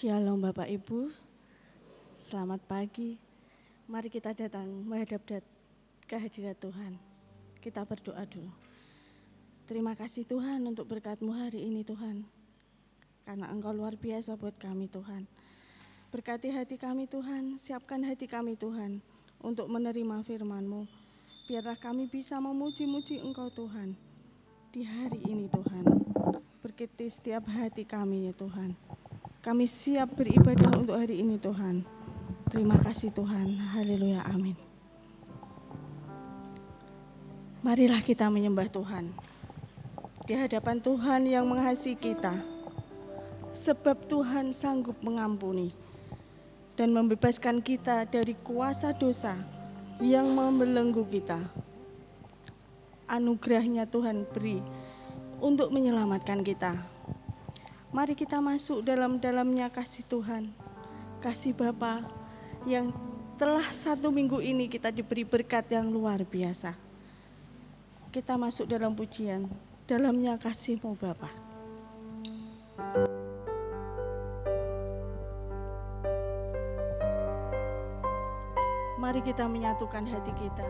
Shalom Bapak Ibu, selamat pagi. Mari kita datang menghadap ke hadirat Tuhan. Kita berdoa dulu. Terima kasih Tuhan untuk berkat-Mu hari ini Tuhan. Karena Engkau luar biasa buat kami Tuhan. Berkati hati kami Tuhan, siapkan hati kami Tuhan untuk menerima firman-Mu. Biarlah kami bisa memuji-muji Engkau Tuhan di hari ini Tuhan. Berkati setiap hati kami ya Tuhan. Kami siap beribadah untuk hari ini Tuhan. Terima kasih Tuhan. Haleluya. Amin. Marilah kita menyembah Tuhan. Di hadapan Tuhan yang mengasihi kita. Sebab Tuhan sanggup mengampuni dan membebaskan kita dari kuasa dosa yang membelenggu kita. Anugerahnya Tuhan beri untuk menyelamatkan kita. Mari kita masuk dalam-dalamnya kasih Tuhan, kasih Bapa yang telah 1 minggu ini kita diberi berkat yang luar biasa. Kita masuk dalam pujian, dalamnya kasih-Mu Bapa. Mari kita menyatukan hati kita.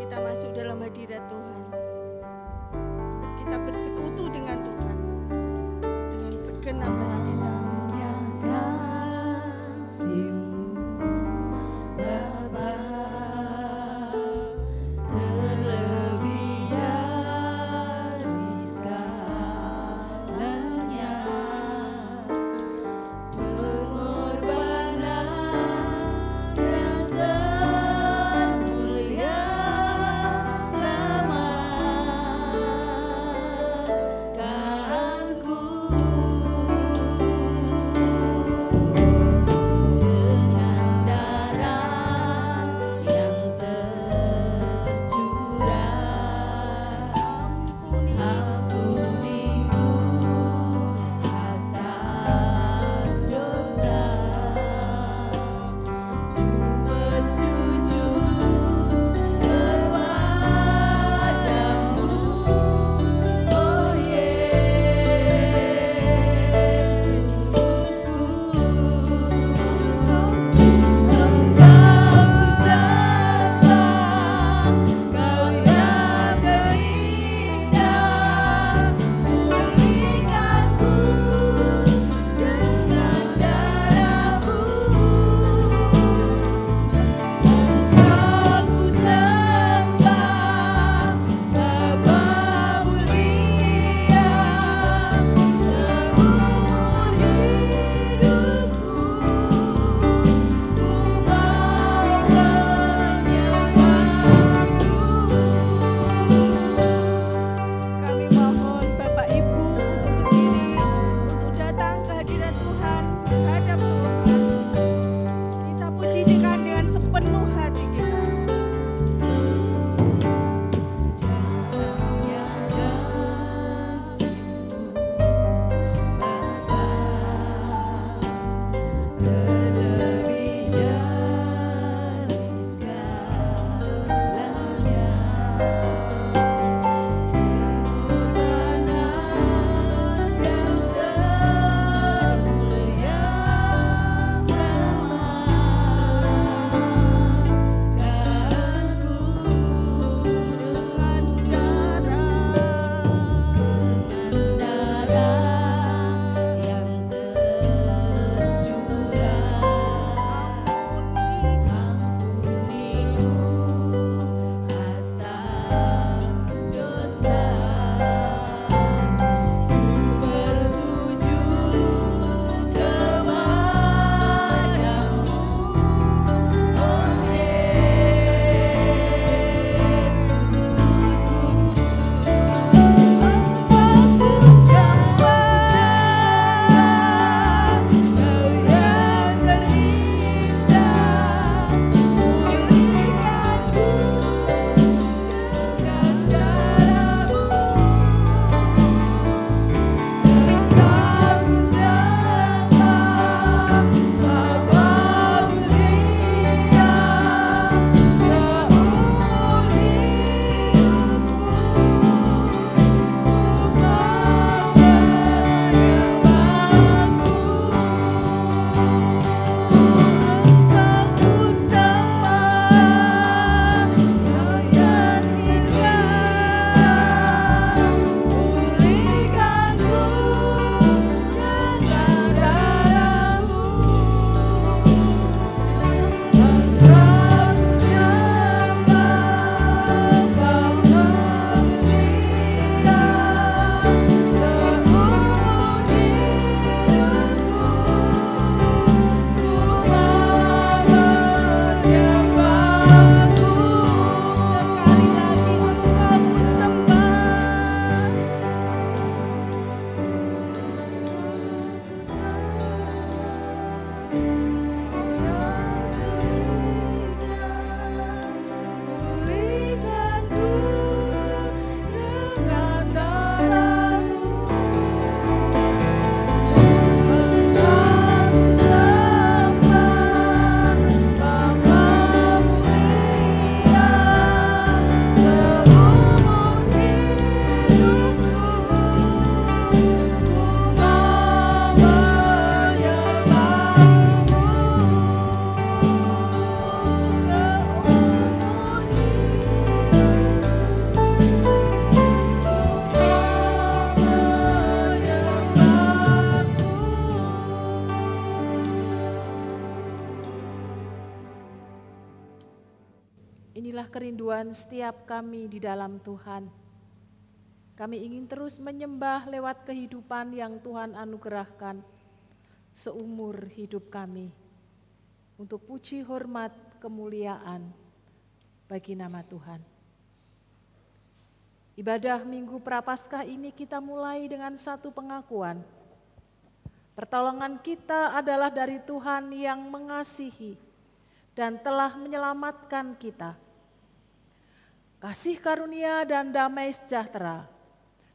Kita masuk dalam hadirat Tuhan. Kita bersekutu dengan Tuhan. Segenap dalamnya kasih-Mu Bapa, terlebih dari segalanya, pengorbanan yang termulia selamatkanku. inilah kerinduan setiap kami di dalam Tuhan. Kami ingin terus menyembah lewat kehidupan yang Tuhan anugerahkan seumur hidup kami. Untuk puji, hormat, kemuliaan bagi nama Tuhan. Ibadah Minggu Prapaskah ini kita mulai dengan satu pengakuan. Pertolongan kita adalah dari Tuhan yang mengasihi dan telah menyelamatkan kita. Kasih karunia dan damai sejahtera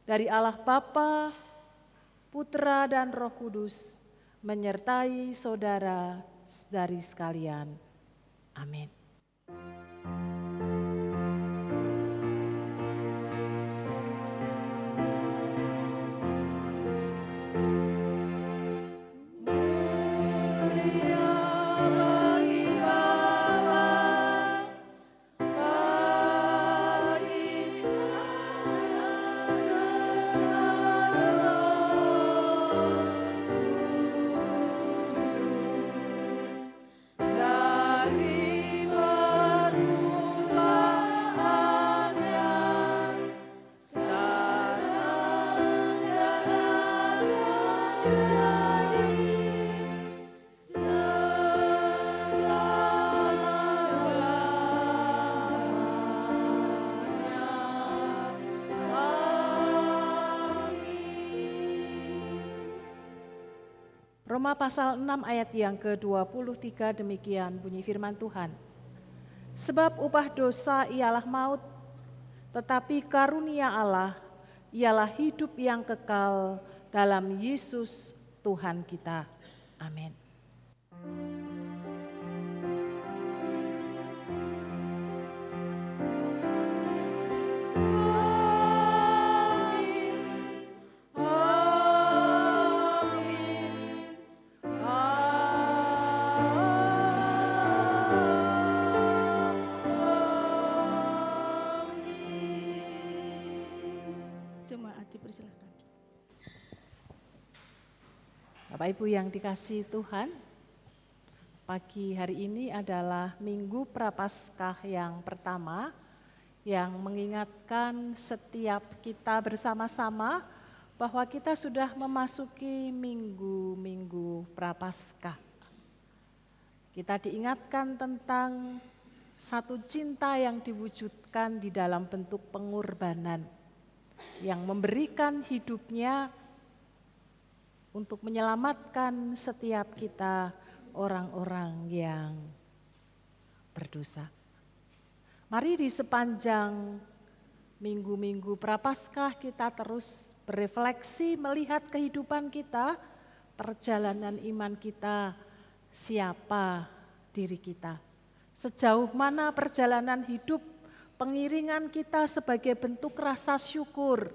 dari Allah Bapa, Putra dan Roh Kudus menyertai saudara-saudari sekalian. Amin. Roma pasal 6 ayat yang ke-23 demikian bunyi firman Tuhan. Sebab upah dosa ialah maut, tetapi karunia Allah ialah hidup yang kekal dalam Yesus Tuhan kita. Amin. Jemaat dipersilakan. Bapak Ibu yang dikasihi Tuhan, pagi hari ini adalah Minggu Prapaskah yang pertama yang mengingatkan setiap kita bersama-sama bahwa kita sudah memasuki minggu-minggu Prapaskah. Kita diingatkan tentang satu cinta yang diwujudkan di dalam bentuk pengorbanan yang memberikan hidupnya untuk menyelamatkan setiap kita orang-orang yang berdosa. Mari di sepanjang minggu-minggu Prapaskah kita terus berefleksi melihat kehidupan kita, perjalanan iman kita, siapa diri kita. Sejauh mana perjalanan hidup pengiringan kita sebagai bentuk rasa syukur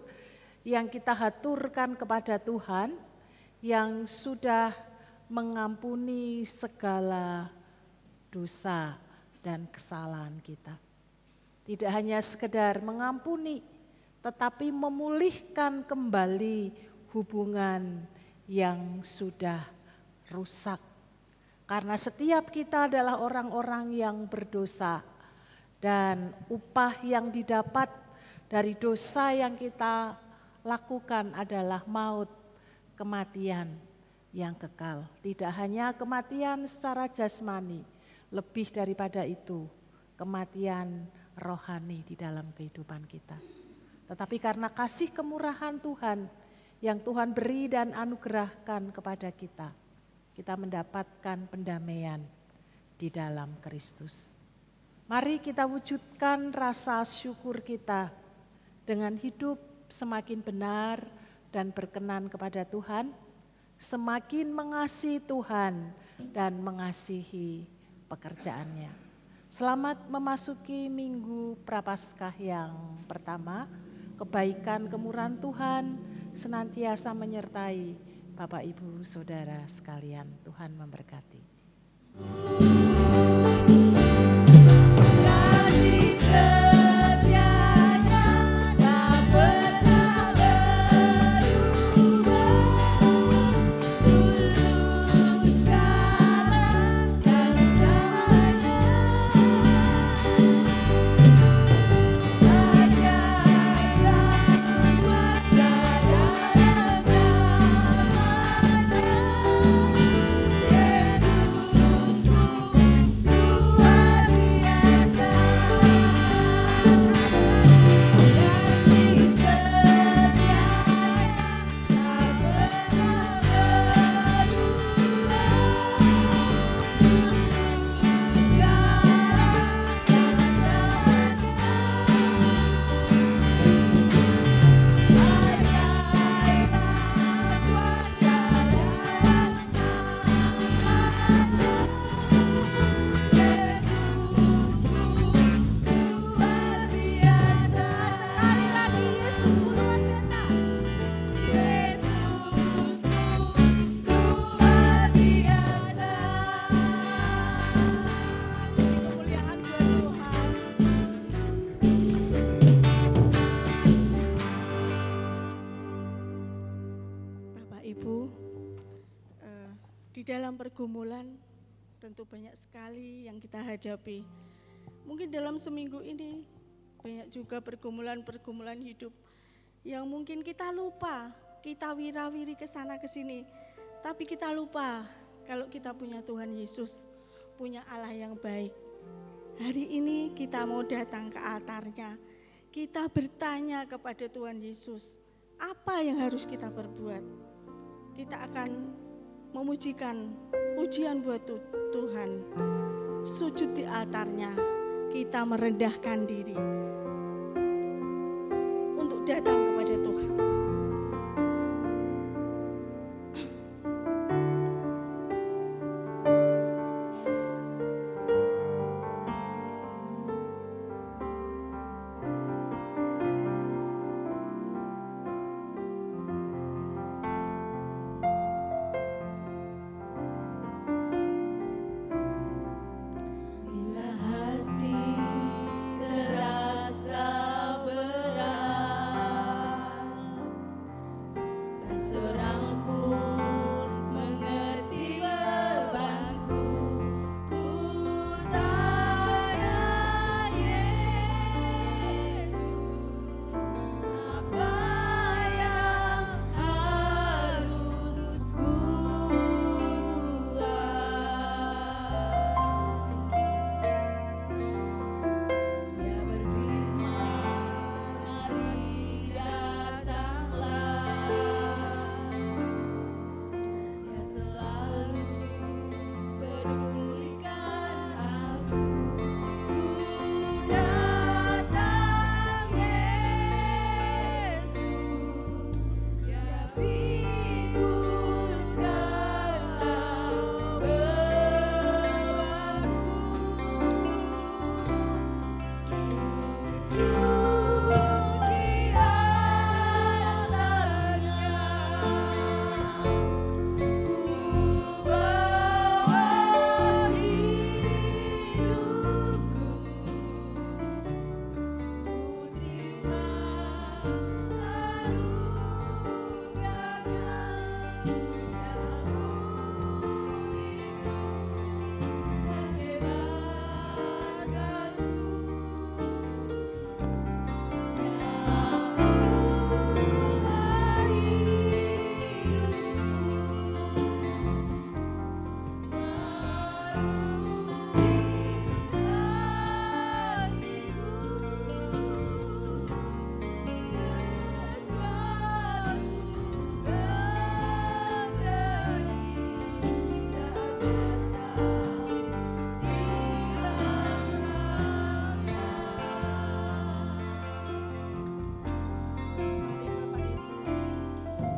yang kita haturkan kepada Tuhan yang sudah mengampuni segala dosa dan kesalahan kita. Tidak hanya sekedar mengampuni, tetapi memulihkan kembali hubungan yang sudah rusak. Karena setiap kita adalah orang-orang yang berdosa. Dan upah yang didapat dari dosa yang kita lakukan adalah maut, kematian yang kekal. Tidak hanya kematian secara jasmani, lebih daripada itu, kematian rohani di dalam kehidupan kita. Tetapi karena kasih kemurahan Tuhan yang Tuhan beri dan anugerahkan kepada kita, kita mendapatkan pendamaian di dalam Kristus. Mari kita wujudkan rasa syukur kita dengan hidup semakin benar dan berkenan kepada Tuhan, semakin mengasihi Tuhan dan mengasihi pekerjaannya. Selamat memasuki Minggu Prapaskah yang pertama. Kebaikan kemurahan Tuhan senantiasa menyertai Bapak Ibu Saudara sekalian. Tuhan memberkati. Ibu, di dalam pergumulan tentu banyak sekali yang kita hadapi. Mungkin dalam seminggu ini banyak juga pergumulan-pergumulan hidup yang mungkin kita lupa, kita wirawiri ke sana ke sini, tapi kita lupa kalau kita punya Tuhan Yesus, punya Allah yang baik. Hari ini kita mau datang ke altarnya, kita bertanya kepada Tuhan Yesus, apa yang harus kita perbuat? Kita akan memujikan pujian buat Tuhan, sujud di altarnya, kita merendahkan diri untuk datang kepada Tuhan. Bila hati terasa berat, tak seorang pun mengerti bebanku. Ku tanya Yesus, apa yang harus ku buat? Dia berfirman, mari datanglah. Dia selalu pedulikan aku. Ku datang Yesus, Dia pikul segala bebanku. Sujud di altarnya, ku bawa hidupku, ku terima anugerahnya dalam mulitku dan bebaskanku.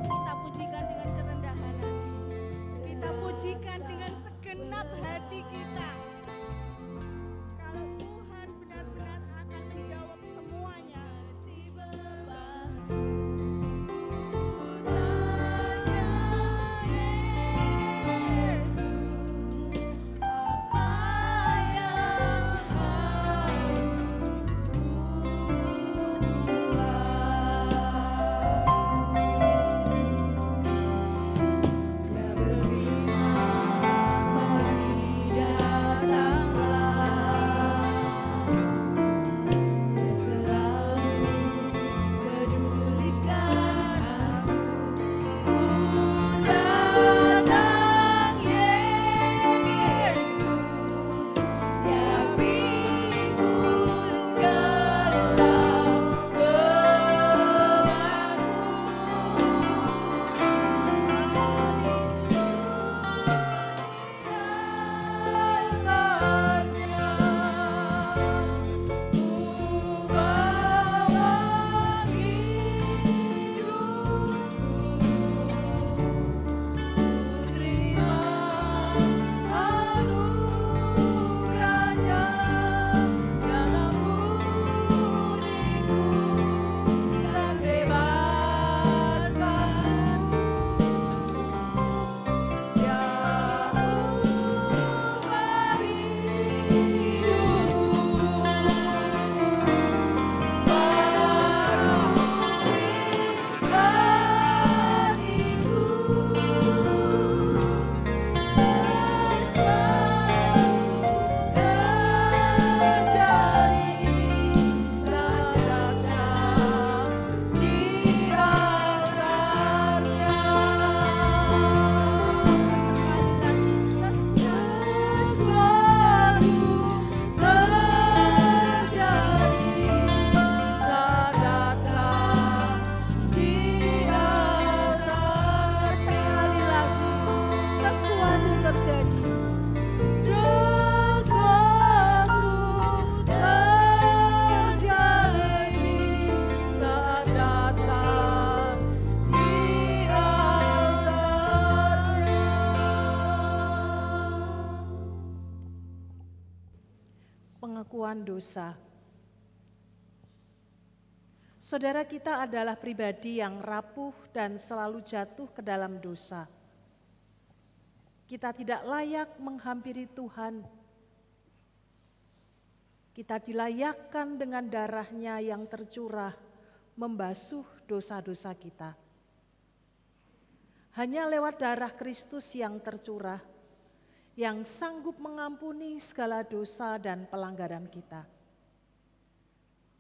Kita pujikan dengan kerendahan hati, kita pujikan dengan segenap hati kita. Kalau Tuhan benar-benar akan menjawab semuanya. Dia berfirman, mari datanglah. pengakuan dosa. Saudara kita adalah pribadi yang rapuh dan selalu jatuh ke dalam dosa. Kita tidak layak menghampiri Tuhan. Kita dilayakkan dengan darah-Nya yang tercurah membasuh dosa-dosa kita. Hanya lewat darah Kristus yang tercurah, yang sanggup mengampuni segala dosa dan pelanggaran kita.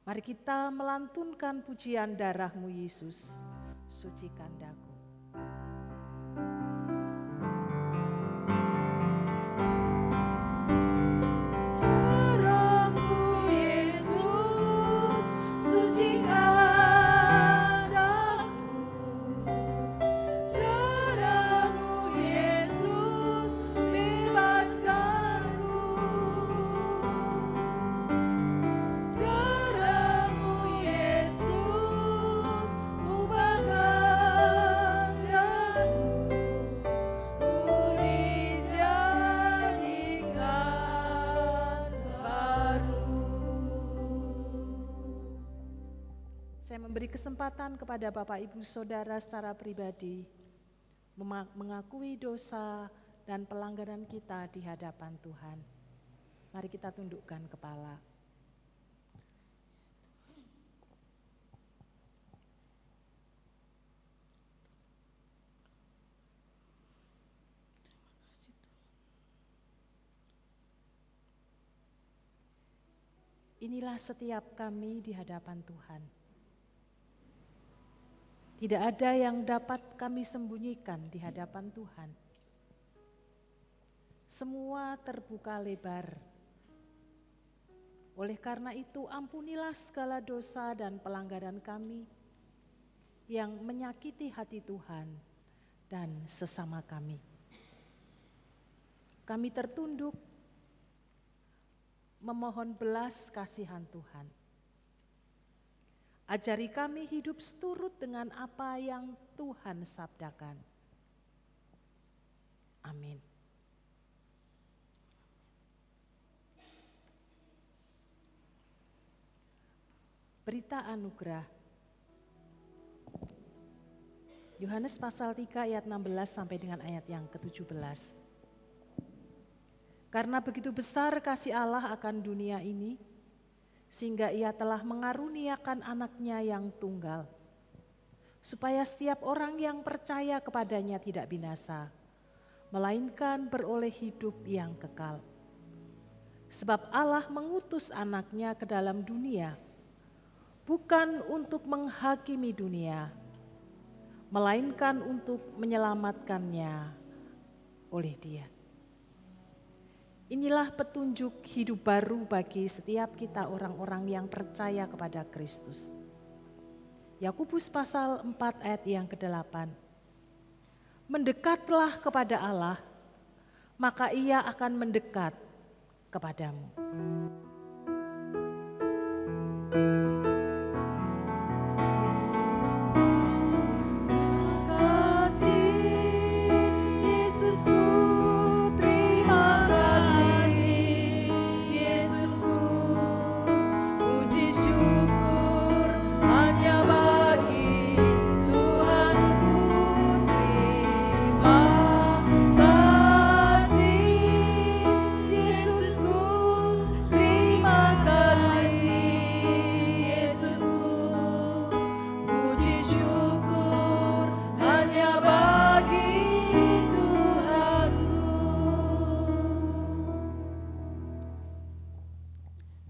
Mari kita melantunkan pujian darah-Mu Yesus, sucikan daku. Darah-Mu Yesus, sucikan aku. Darah-Mu Yesus, bebaskanku. Darah-Mu Yesus, ubahkan daku. Ku dijadikan baru. Saya memberi kesempatan kepada Bapak Ibu Saudara secara pribadi mengakui dosa dan pelanggaran kita di hadapan Tuhan. Mari kita tundukkan kepala. Inilah setiap kami di hadapan Tuhan. Tidak ada yang dapat kami sembunyikan di hadapan Tuhan. Semua terbuka lebar. Oleh karena itu, ampunilah segala dosa dan pelanggaran kami yang menyakiti hati Tuhan dan sesama kami. Kami tertunduk memohon belas kasihan Tuhan. Ajari kami hidup seturut dengan apa yang Tuhan sabdakan. Amin. Berita anugerah. Yohanes pasal 3 ayat 16 sampai dengan ayat yang ke-17. Karena begitu besar kasih Allah akan dunia ini, sehingga Ia telah mengaruniakan anaknya yang tunggal, supaya setiap orang yang percaya kepadanya tidak binasa, melainkan beroleh hidup yang kekal. Sebab Allah mengutus anaknya ke dalam dunia, bukan untuk menghakimi dunia, melainkan untuk menyelamatkannya oleh Dia. Inilah petunjuk hidup baru bagi setiap kita orang-orang yang percaya kepada Kristus. Yakobus pasal 4 ayat yang ke-8. Mendekatlah kepada Allah, maka Ia akan mendekat kepadamu.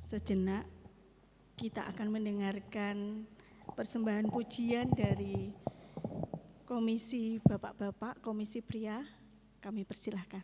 Sejenak kita akan mendengarkan persembahan pujian dari komisi bapak-bapak, komisi pria. Kami persilahkan.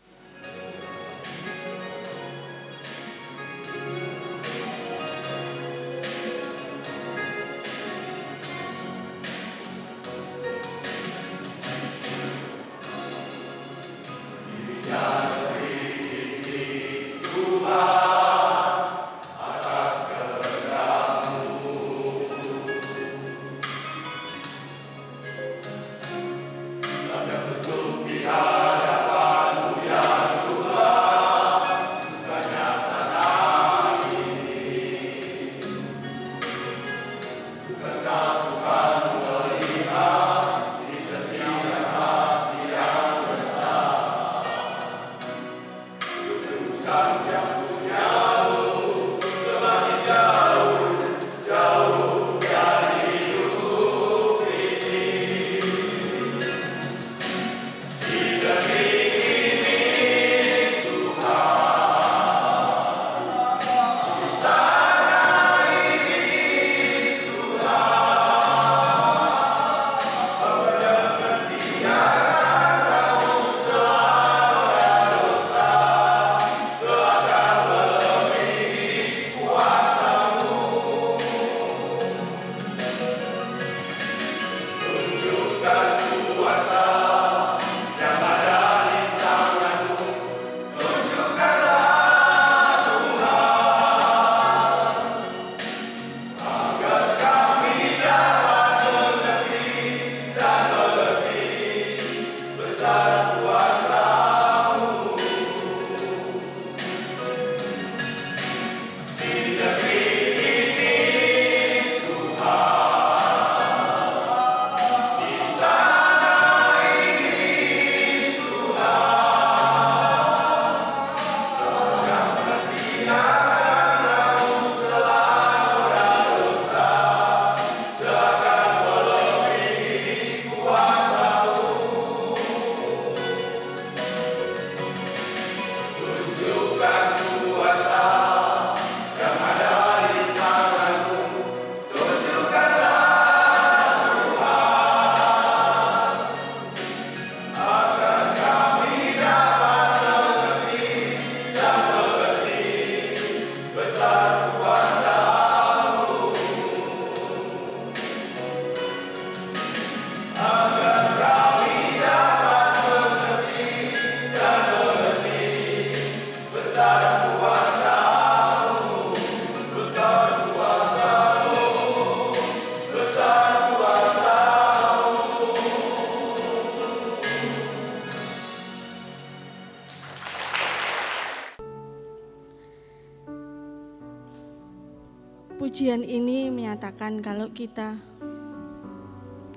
Pujian ini menyatakan kalau kita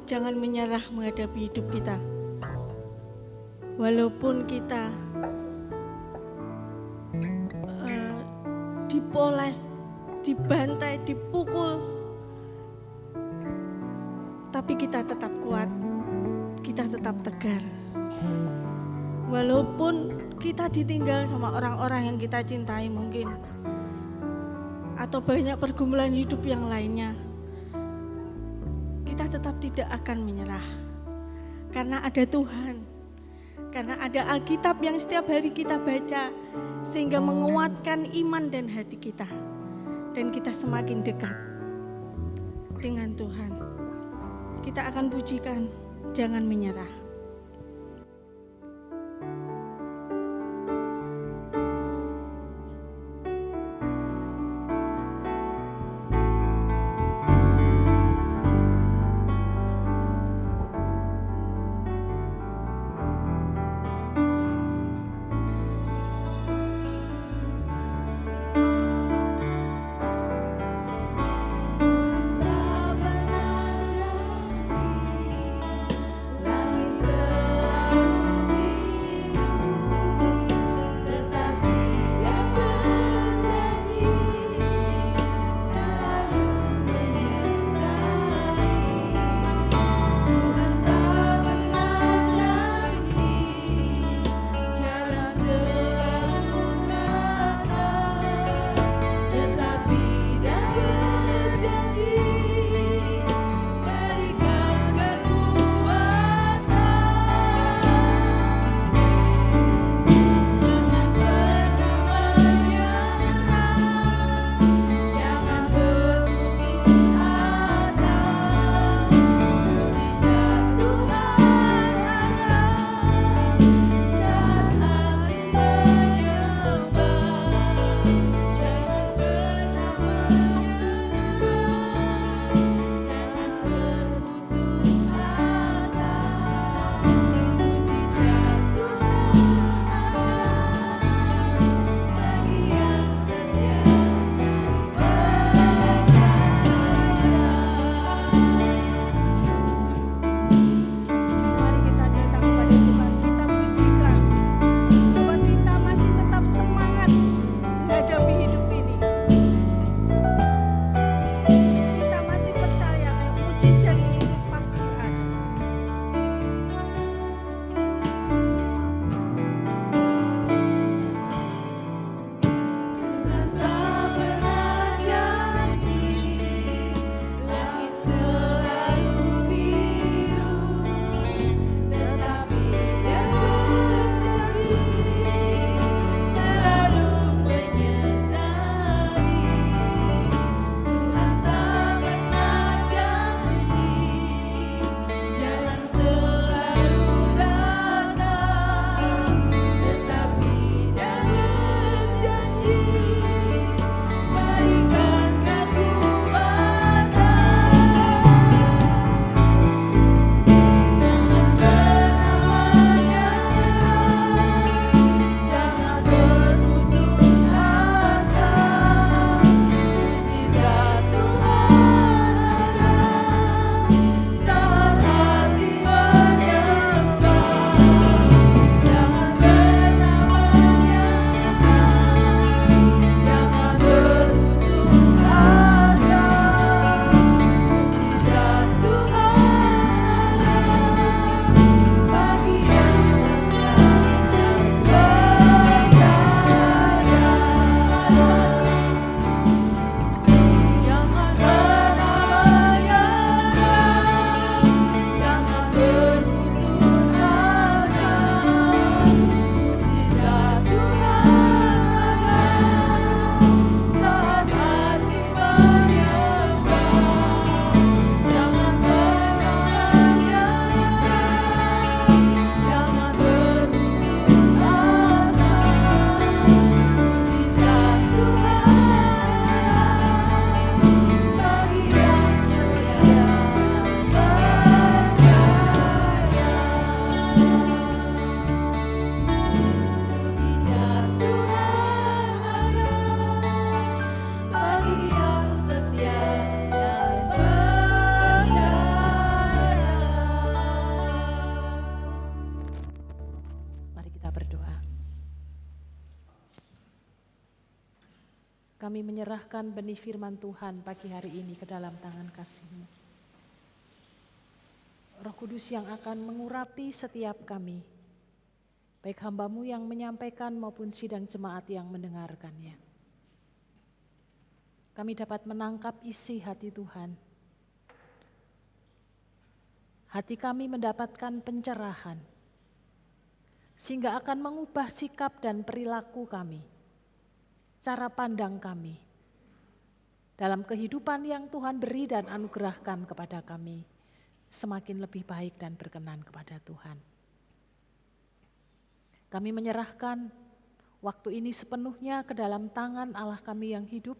jangan menyerah menghadapi hidup kita. Walaupun kita dipoles, dibantai, dipukul, tapi kita tetap kuat, kita tetap tegar. Walaupun kita ditinggal sama orang-orang yang kita cintai mungkin, atau banyak pergumulan hidup yang lainnya, kita tetap tidak akan menyerah. Karena ada Tuhan, karena ada Alkitab yang setiap hari kita baca, sehingga menguatkan iman dan hati kita. Dan kita semakin dekat dengan Tuhan. Kita akan pujikan, jangan menyerah. Tak pernah janji langit kami menyerahkan benih firman Tuhan pagi hari ini ke dalam tangan kasih-Mu. Roh Kudus yang akan mengurapi setiap kami, baik hamba-Mu yang menyampaikan maupun sidang jemaat yang mendengarkannya. Kami dapat menangkap isi hati Tuhan. Hati kami mendapatkan pencerahan, sehingga akan mengubah sikap dan perilaku kami, cara pandang kami, dalam kehidupan yang Tuhan beri dan anugerahkan kepada kami, semakin lebih baik dan berkenan kepada Tuhan. Kami menyerahkan waktu ini sepenuhnya ke dalam tangan Allah kami yang hidup,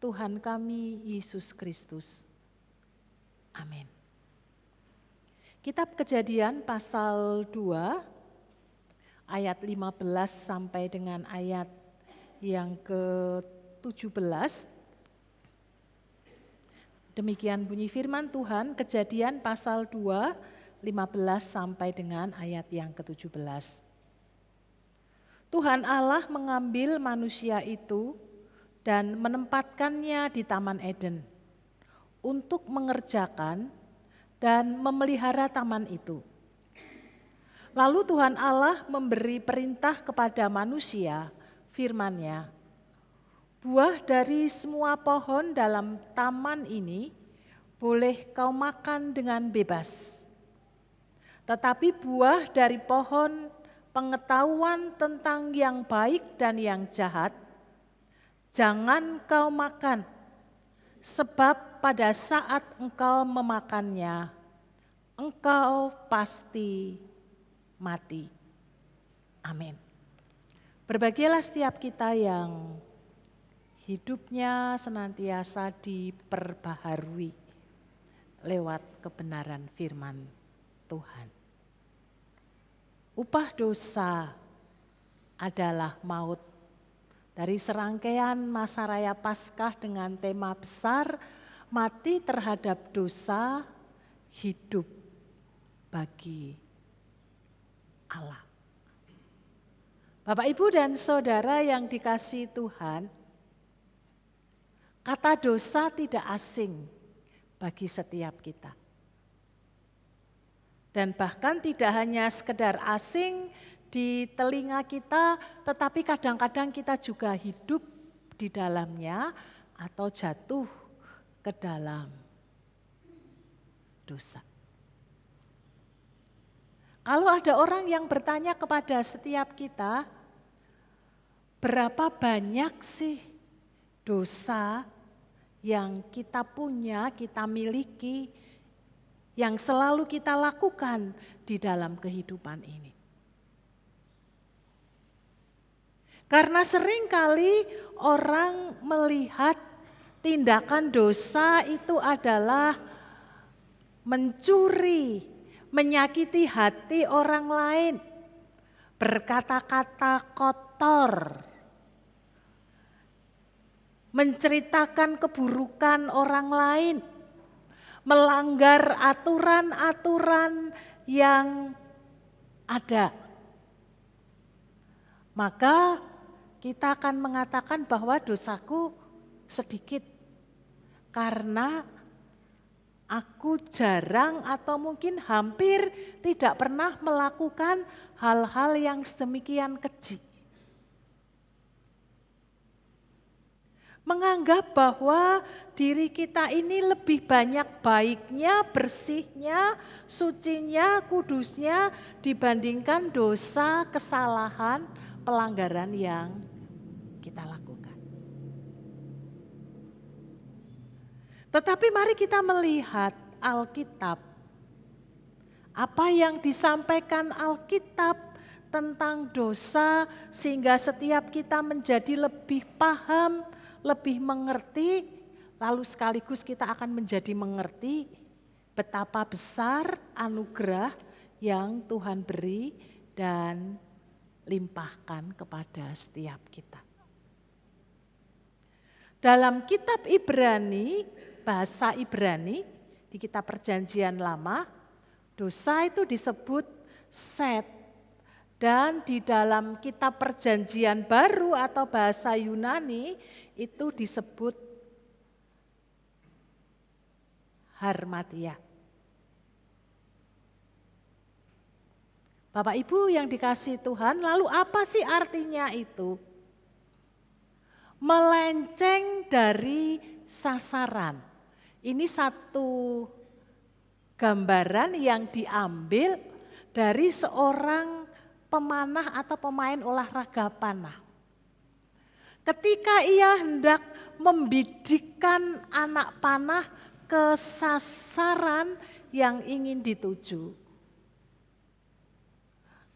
Tuhan kami Yesus Kristus. Amin. Kitab Kejadian pasal 2 ayat 15 sampai dengan ayat yang ke-17. Demikian bunyi firman Tuhan, Kejadian pasal 2, 15 sampai dengan ayat yang ke-17. Tuhan Allah mengambil manusia itu dan menempatkannya di Taman Eden untuk mengerjakan dan memelihara taman itu. Lalu Tuhan Allah memberi perintah kepada manusia, firman-Nya, buah dari semua pohon dalam taman ini boleh kau makan dengan bebas. Tetapi buah dari pohon pengetahuan tentang yang baik dan yang jahat, jangan kau makan, sebab pada saat engkau memakannya, engkau pasti mati. Amin. Berbahagialah setiap kita yang hidupnya senantiasa diperbaharui lewat kebenaran firman Tuhan. Upah dosa adalah maut. Dari serangkaian masa raya Paskah dengan tema besar, mati terhadap dosa, hidup bagi Allah. Bapak, Ibu, dan Saudara yang dikasihi Tuhan, kata dosa tidak asing bagi setiap kita. Dan bahkan tidak hanya sekedar asing di telinga kita, tetapi kadang-kadang kita juga hidup di dalamnya atau jatuh ke dalam dosa. Kalau ada orang yang bertanya kepada setiap kita, berapa banyak sih dosa yang kita punya, kita miliki, yang selalu kita lakukan di dalam kehidupan ini. Karena seringkali orang melihat tindakan dosa itu adalah mencuri, menyakiti hati orang lain, berkata-kata kotor, menceritakan keburukan orang lain, melanggar aturan-aturan yang ada. Maka kita akan mengatakan bahwa dosaku sedikit karena aku jarang atau mungkin hampir tidak pernah melakukan hal-hal yang sedemikian keji. Menganggap bahwa diri kita ini lebih banyak baiknya, bersihnya, sucinya, kudusnya dibandingkan dosa, kesalahan, pelanggaran yang kita lakukan. Tetapi mari kita melihat Alkitab. Apa yang disampaikan Alkitab tentang dosa sehingga setiap kita menjadi lebih paham, lebih mengerti, lalu sekaligus kita akan menjadi mengerti betapa besar anugerah yang Tuhan beri dan limpahkan kepada setiap kita. Dalam kitab Ibrani, bahasa Ibrani, di kitab Perjanjian Lama, dosa itu disebut set Dan di dalam kitab Perjanjian Baru atau bahasa Yunani itu disebut harmatia. Bapak Ibu yang dikasihi Tuhan, lalu apa sih artinya itu? Melenceng dari sasaran. Ini satu gambaran yang diambil dari seorang pemanah atau pemain olahraga panah. Ketika ia hendak membidikkan anak panah ke sasaran yang ingin dituju.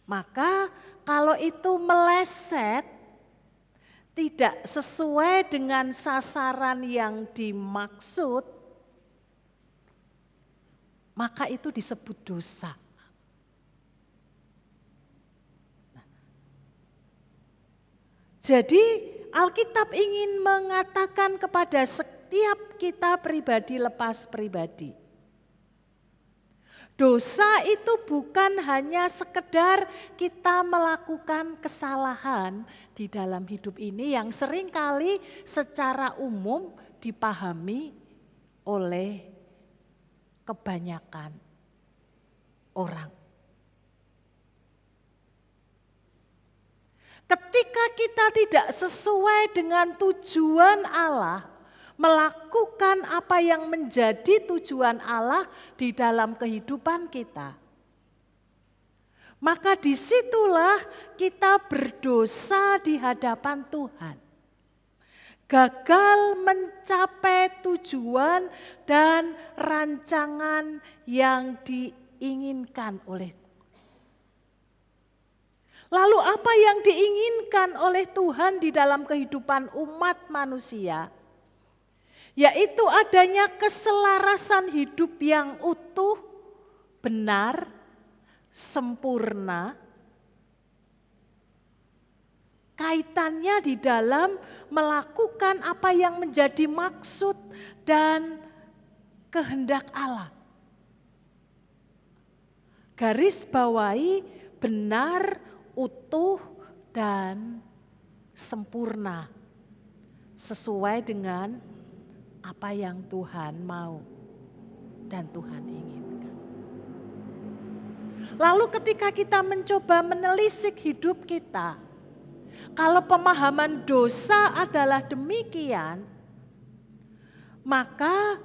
Maka kalau itu meleset, tidak sesuai dengan sasaran yang dimaksud, maka itu disebut dosa. Jadi Alkitab ingin mengatakan kepada setiap kita pribadi lepas pribadi. Dosa itu bukan hanya sekedar kita melakukan kesalahan di dalam hidup ini yang seringkali secara umum dipahami oleh kebanyakan orang. Ketika kita tidak sesuai dengan tujuan Allah, melakukan apa yang menjadi tujuan Allah di dalam kehidupan kita, maka disitulah kita berdosa di hadapan Tuhan. Gagal mencapai tujuan dan rancangan yang diinginkan oleh Tuhan. Lalu apa yang diinginkan oleh Tuhan di dalam kehidupan umat manusia? Yaitu adanya keselarasan hidup yang utuh, benar, sempurna. Kaitannya di dalam melakukan apa yang menjadi maksud dan kehendak Allah. Garis bawahi benar, utuh, dan sempurna. Sesuai dengan apa yang Tuhan mau dan Tuhan inginkan. Lalu ketika kita mencoba menelisik hidup kita, kalau pemahaman dosa adalah demikian, maka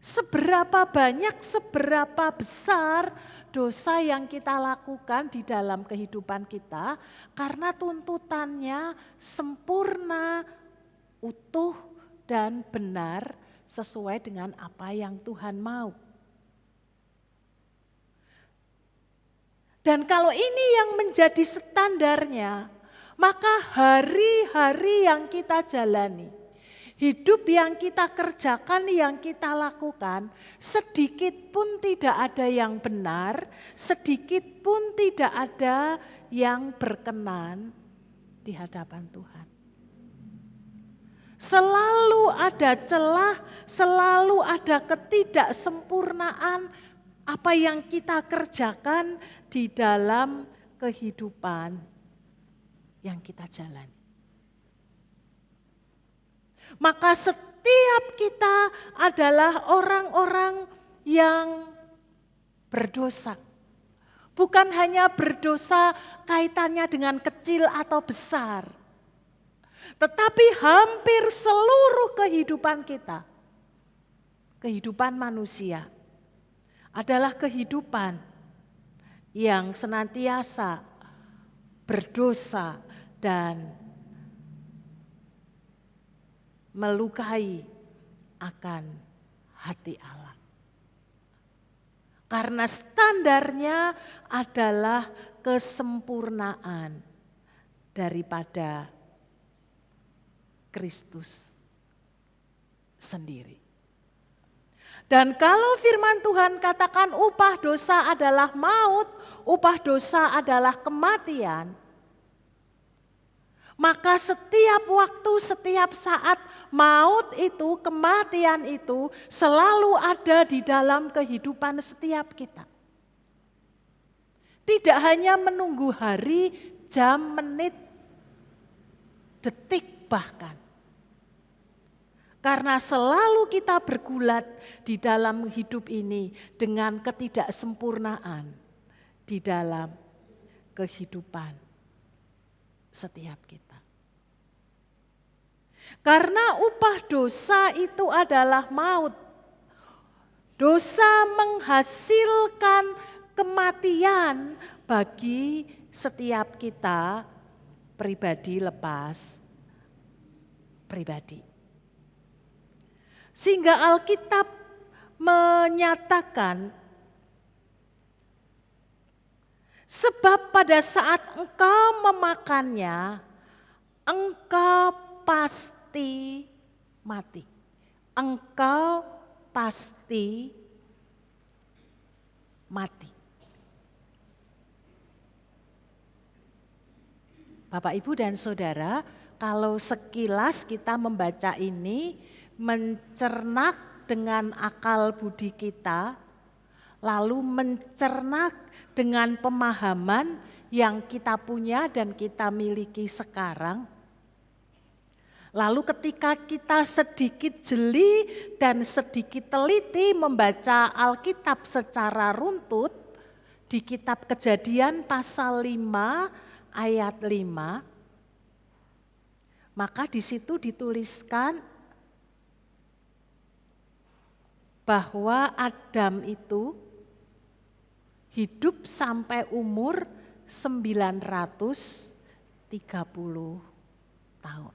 seberapa banyak, seberapa besar dosa yang kita lakukan di dalam kehidupan kita karena tuntutannya sempurna, utuh dan benar sesuai dengan apa yang Tuhan mau. Dan kalau ini yang menjadi standarnya, maka hari-hari yang kita jalani, hidup yang kita kerjakan, yang kita lakukan, sedikit pun tidak ada yang benar, sedikit pun tidak ada yang berkenan di hadapan Tuhan. Selalu ada celah, selalu ada ketidaksempurnaan apa yang kita kerjakan di dalam kehidupan yang kita jalani. Maka setiap kita adalah orang-orang yang berdosa. Bukan hanya berdosa kaitannya dengan kecil atau besar, tetapi hampir seluruh kehidupan kita, kehidupan manusia, adalah kehidupan yang senantiasa berdosa dan melukai akan hati Allah. Karena standarnya adalah kesempurnaan daripada Kristus sendiri. Dan kalau firman Tuhan katakan upah dosa adalah maut, upah dosa adalah kematian, maka setiap waktu, setiap saat maut itu, kematian itu selalu ada di dalam kehidupan setiap kita. Tidak hanya menunggu hari, jam, menit, detik bahkan. Karena selalu kita bergulat di dalam hidup ini dengan ketidaksempurnaan di dalam kehidupan setiap kita. Karena upah dosa itu adalah maut. Dosa menghasilkan kematian bagi setiap kita pribadi lepas pribadi. Sehingga Alkitab menyatakan, sebab pada saat engkau memakannya, engkau pasti mati. Engkau pasti mati. Bapak, Ibu, dan Saudara, kalau sekilas kita membaca ini, mencernak dengan akal budi kita, lalu mencernak dengan pemahaman yang kita punya dan kita miliki sekarang. Lalu ketika kita sedikit jeli dan sedikit teliti membaca Alkitab secara runtut, di kitab Kejadian pasal 5 ayat 5, maka di situ dituliskan bahwa Adam itu hidup sampai umur 930 tahun.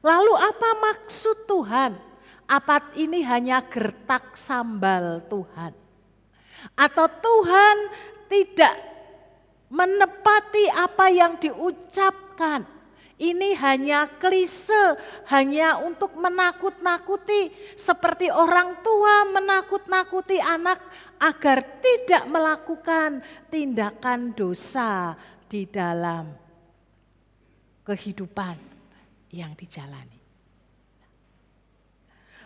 Lalu apa maksud Tuhan? Apa ini hanya gertak sambal Tuhan? Atau Tuhan tidak menepati apa yang diucapkan? Ini hanya klise, hanya untuk menakut-nakuti, seperti orang tua menakut-nakuti anak agar tidak melakukan tindakan dosa di dalam kehidupan yang dijalani.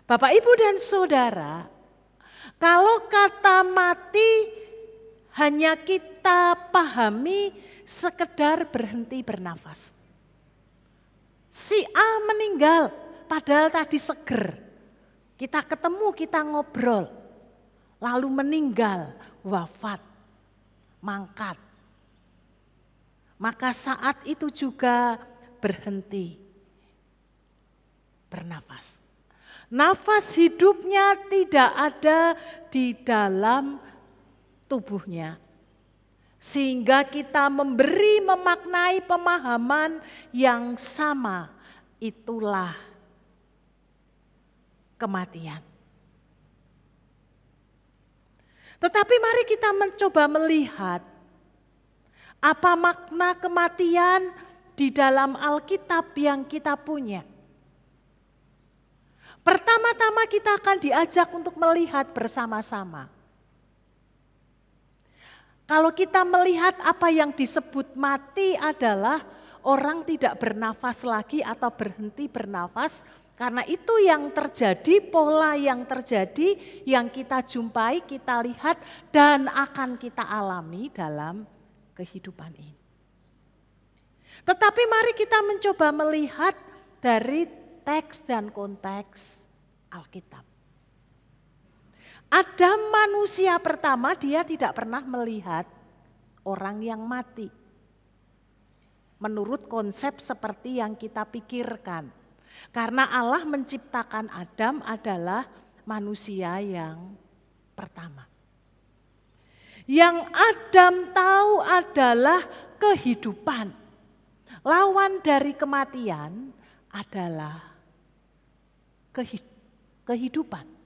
Bapak, Ibu, dan Saudara, kalau kata mati hanya kita pahami sekedar berhenti bernafas. Si A meninggal, padahal tadi seger. Kita ketemu, kita ngobrol, lalu meninggal, wafat, mangkat. Maka saat itu juga berhenti bernafas. Nafas hidupnya tidak ada di dalam tubuhnya. Sehingga kita memaknai pemahaman yang sama, itulah kematian. Tetapi mari kita mencoba melihat apa makna kematian di dalam Alkitab yang kita punya. Pertama-tama kita akan diajak untuk melihat bersama-sama. Kalau kita melihat apa yang disebut mati adalah orang tidak bernafas lagi atau berhenti bernafas, karena itu yang terjadi, pola yang terjadi, yang kita jumpai, kita lihat dan akan kita alami dalam kehidupan ini. Tetapi mari kita mencoba melihat dari teks dan konteks Alkitab. Adam manusia pertama, dia tidak pernah melihat orang yang mati. Menurut konsep seperti yang kita pikirkan. Karena Allah menciptakan Adam adalah manusia yang pertama. Yang Adam tahu adalah kehidupan. Lawan dari kematian adalah kehidupan.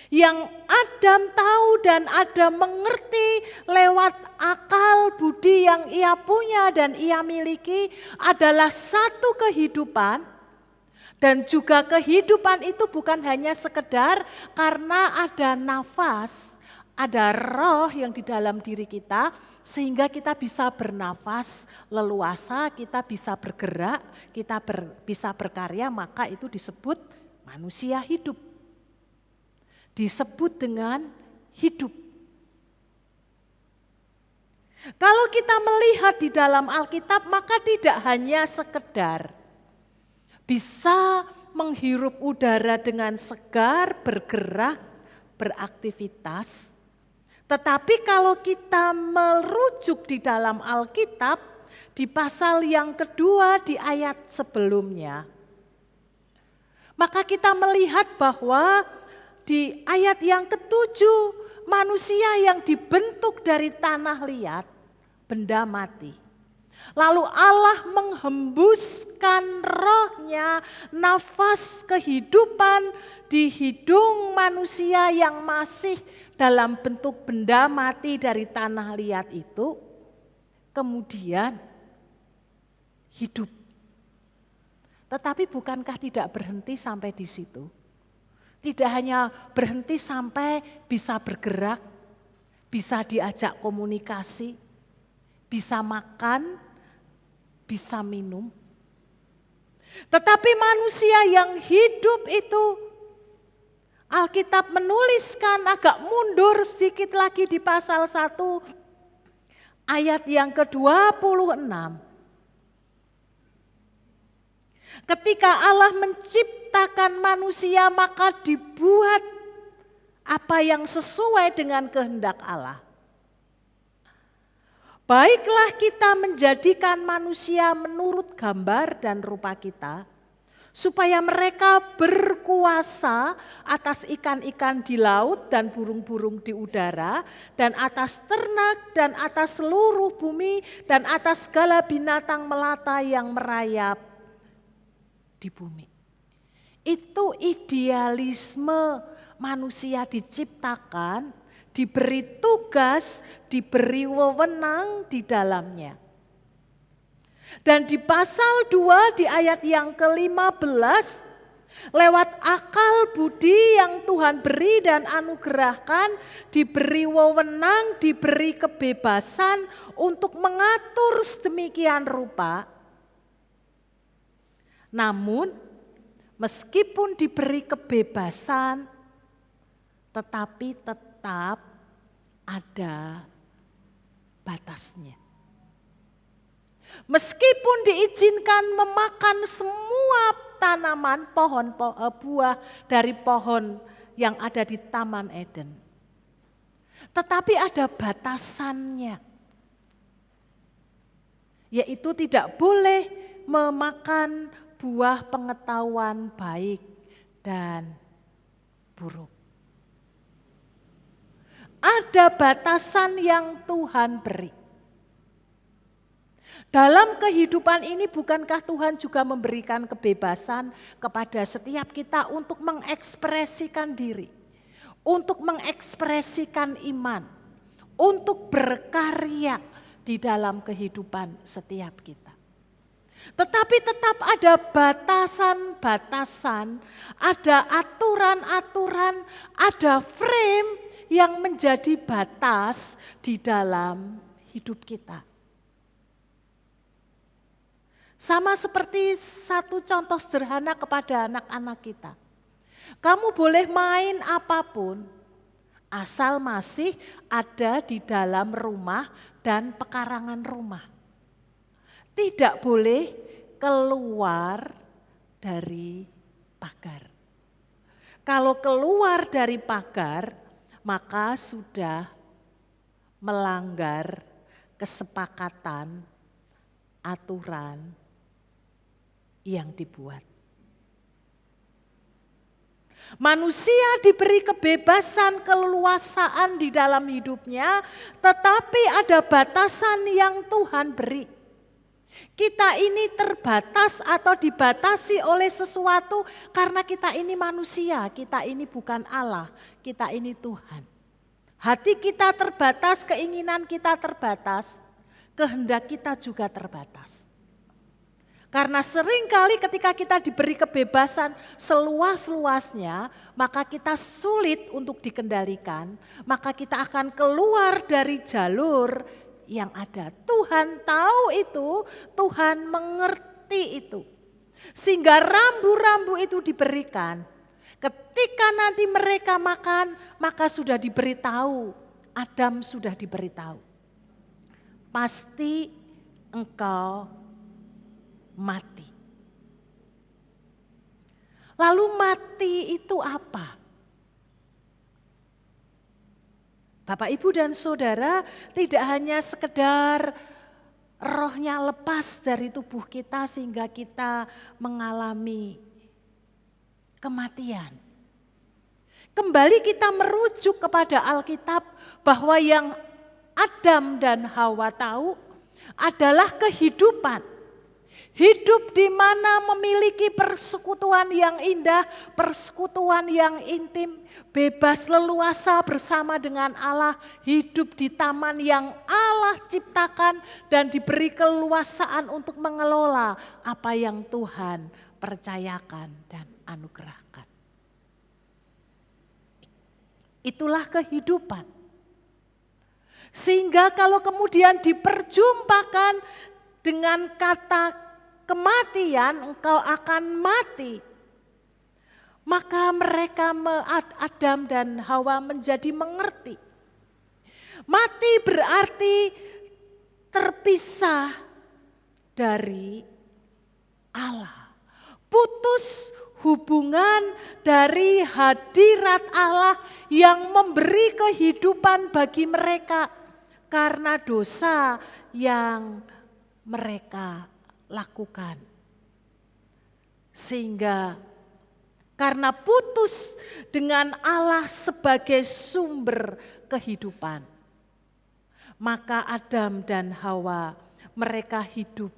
Yang Adam tahu dan Adam mengerti lewat akal budi yang ia punya dan ia miliki adalah satu kehidupan. Dan juga kehidupan itu bukan hanya sekedar karena ada nafas, ada roh yang di dalam diri kita sehingga kita bisa bernafas leluasa, kita bisa bergerak, kita bisa berkarya, maka itu disebut manusia hidup. Disebut dengan hidup. Kalau kita melihat di dalam Alkitab, maka tidak hanya sekedar bisa menghirup udara dengan segar, bergerak, beraktivitas. Tetapi kalau kita merujuk di dalam Alkitab, di pasal yang kedua di ayat sebelumnya, maka kita melihat bahwa di ayat yang ketujuh, manusia yang dibentuk dari tanah liat, benda mati. Lalu Allah menghembuskan rohnya, nafas kehidupan di hidung manusia yang masih dalam bentuk benda mati dari tanah liat itu, kemudian hidup. Tetapi bukankah tidak berhenti sampai di situ? Tidak hanya berhenti sampai bisa bergerak, bisa diajak komunikasi, bisa makan, bisa minum. Tetapi manusia yang hidup itu, Alkitab menuliskan agak mundur sedikit lagi di pasal 1 ayat yang ke-26. Ketika Allah menciptakan manusia, maka dibuat apa yang sesuai dengan kehendak Allah. Baiklah kita menjadikan manusia menurut gambar dan rupa kita, supaya mereka berkuasa atas ikan-ikan di laut dan burung-burung di udara, dan atas ternak dan atas seluruh bumi, dan atas segala binatang melata yang merayap di bumi. Itu idealisme manusia diciptakan, diberi tugas, diberi wewenang di dalamnya. Dan di pasal 2 di ayat yang ke-15, lewat akal budi yang Tuhan beri dan anugerahkan, diberi wewenang, diberi kebebasan untuk mengatur sedemikian rupa. Namun meskipun diberi kebebasan, tetapi tetap ada batasnya. Meskipun diizinkan memakan semua tanaman buah dari pohon yang ada di Taman Eden, tetapi ada batasannya, yaitu tidak boleh memakan buah pengetahuan baik dan buruk. Ada batasan yang Tuhan beri. Dalam kehidupan ini bukankah Tuhan juga memberikan kebebasan kepada setiap kita untuk mengekspresikan diri, untuk mengekspresikan iman, untuk berkarya di dalam kehidupan setiap kita. Tetapi tetap ada batasan-batasan, ada aturan-aturan, ada frame yang menjadi batas di dalam hidup kita. Sama seperti satu contoh sederhana kepada anak-anak kita. Kamu boleh main apapun, asal masih ada di dalam rumah dan pekarangan rumah. Tidak boleh keluar dari pagar. Kalau keluar dari pagar, maka sudah melanggar kesepakatan, aturan yang dibuat. Manusia diberi kebebasan, keleluasaan di dalam hidupnya, tetapi ada batasan yang Tuhan beri. Kita ini terbatas atau dibatasi oleh sesuatu karena kita ini manusia, kita ini bukan Allah, kita ini Tuhan. Hati kita terbatas, keinginan kita terbatas, kehendak kita juga terbatas. Karena seringkali ketika kita diberi kebebasan seluas-luasnya, maka kita sulit untuk dikendalikan, maka kita akan keluar dari jalur yang ada. Tuhan tahu itu, Tuhan mengerti itu. Sehingga rambu-rambu itu diberikan. Ketika nanti mereka makan, maka sudah diberitahu, Adam sudah diberitahu. pasti engkau mati. Lalu mati itu apa? Bapak, Ibu, dan Saudara, tidak hanya sekedar rohnya lepas dari tubuh kita sehingga kita mengalami kematian. Kembali kita merujuk kepada Alkitab bahwa yang Adam dan Hawa tahu adalah kehidupan. Hidup di mana memiliki persekutuan yang indah, persekutuan yang intim, bebas leluasa bersama dengan Allah, hidup di taman yang Allah ciptakan dan diberi keleluasaan untuk mengelola apa yang Tuhan percayakan dan anugerahkan. Itulah kehidupan. Sehingga kalau kemudian diperjumpakan dengan kata kematian, engkau akan mati. Maka mereka, Adam dan Hawa, menjadi mengerti. Mati berarti terpisah dari Allah. Putus hubungan dari hadirat Allah yang memberi kehidupan bagi mereka karena dosa yang mereka lakukan. Sehingga karena putus dengan Allah sebagai sumber kehidupan, maka Adam dan Hawa mereka hidup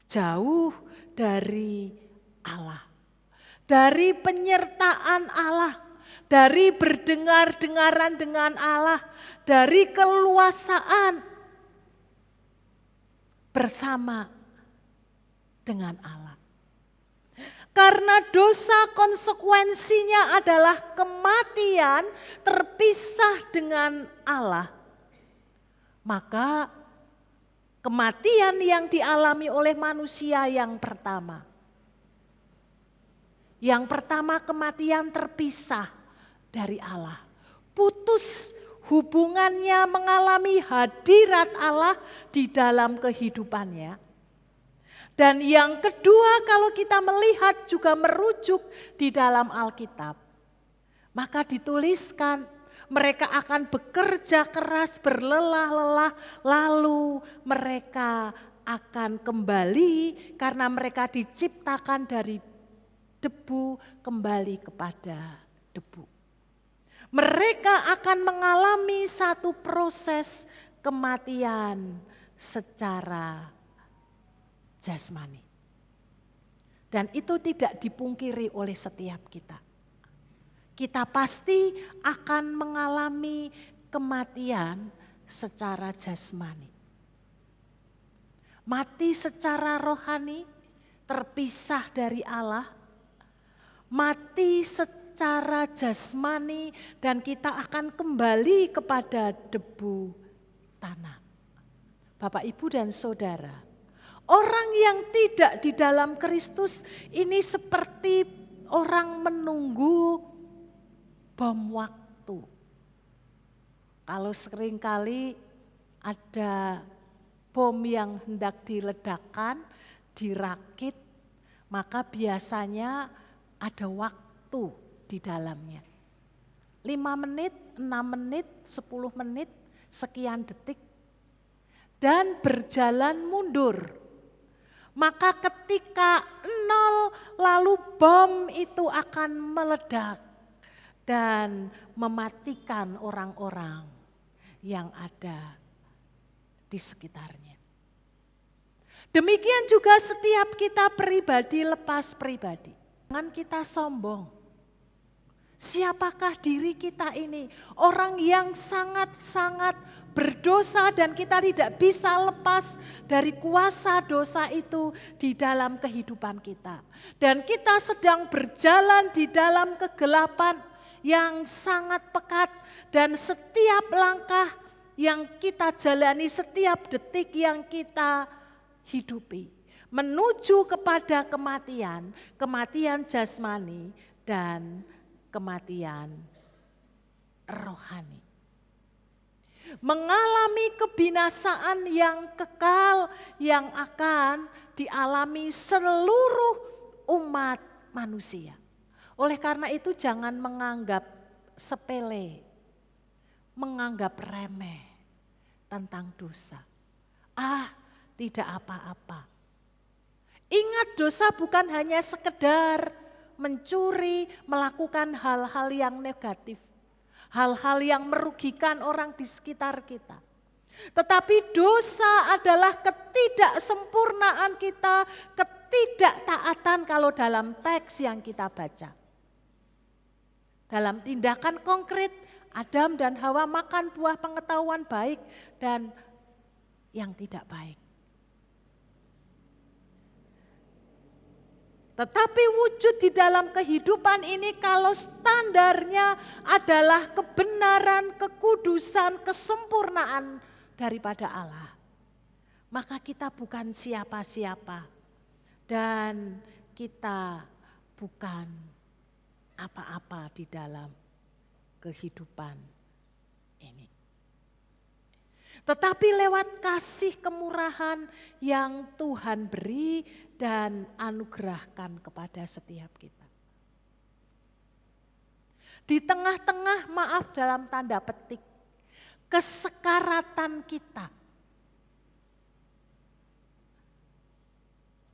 jauh dari Allah, dari penyertaan Allah, dari berdengar-dengaran dengan Allah, dari keleluasaan bersama dengan Allah. Karena dosa konsekuensinya adalah kematian, terpisah dengan Allah. Maka kematian yang dialami oleh manusia yang pertama. Yang pertama, kematian terpisah dari Allah. Putus hubungannya, mengalami hadirat Allah di dalam kehidupannya. Dan yang kedua, kalau kita melihat juga merujuk di dalam Alkitab, maka dituliskan mereka akan bekerja keras, berlelah-lelah, lalu mereka akan kembali karena mereka diciptakan dari debu kembali kepada debu. Mereka akan mengalami satu proses kematian secara jasmani. Dan itu tidak dipungkiri oleh setiap kita. Kita pasti akan mengalami kematian secara jasmani. Mati secara rohani, terpisah dari Allah. Mati secara jasmani dan kita akan kembali kepada debu tanah. Bapak, Ibu, dan Saudara, orang yang tidak di dalam Kristus ini seperti orang menunggu bom waktu. Kalau seringkali ada bom yang hendak diledakkan, dirakit, maka biasanya ada waktu di dalamnya. 5 menit, 6 menit, 10 menit, sekian detik, dan berjalan mundur. Maka ketika 0 lalu bom itu akan meledak dan mematikan orang-orang yang ada di sekitarnya. Demikian juga setiap kita pribadi, lepas pribadi. Jangan kita sombong. Siapakah diri kita ini? Orang yang sangat-sangat berdosa dan kita tidak bisa lepas dari kuasa dosa itu di dalam kehidupan kita. Dan kita sedang berjalan di dalam kegelapan yang sangat pekat dan setiap langkah yang kita jalani, setiap detik yang kita hidupi menuju kepada kematian, kematian jasmani dan kematian rohani. mengalami kebinasaan yang kekal yang akan dialami seluruh umat manusia. Oleh karena itu jangan menganggap sepele, menganggap remeh tentang dosa. Tidak apa-apa. Ingat, dosa bukan hanya sekedar mencuri, melakukan hal-hal yang negatif, hal-hal yang merugikan orang di sekitar kita. Tetapi dosa adalah ketidaksempurnaan kita, ketidaktaatan kalau dalam teks yang kita baca. Dalam tindakan konkret, Adam dan Hawa makan buah pengetahuan baik dan yang tidak baik. Tetapi wujud di dalam kehidupan ini kalau standarnya adalah kebenaran, kekudusan, kesempurnaan daripada Allah, maka kita bukan siapa-siapa dan kita bukan apa-apa di dalam kehidupan ini. Tetapi lewat kasih kemurahan yang Tuhan beri dan anugerahkan kepada setiap kita. Di tengah-tengah, maaf dalam tanda petik, kesekaratan kita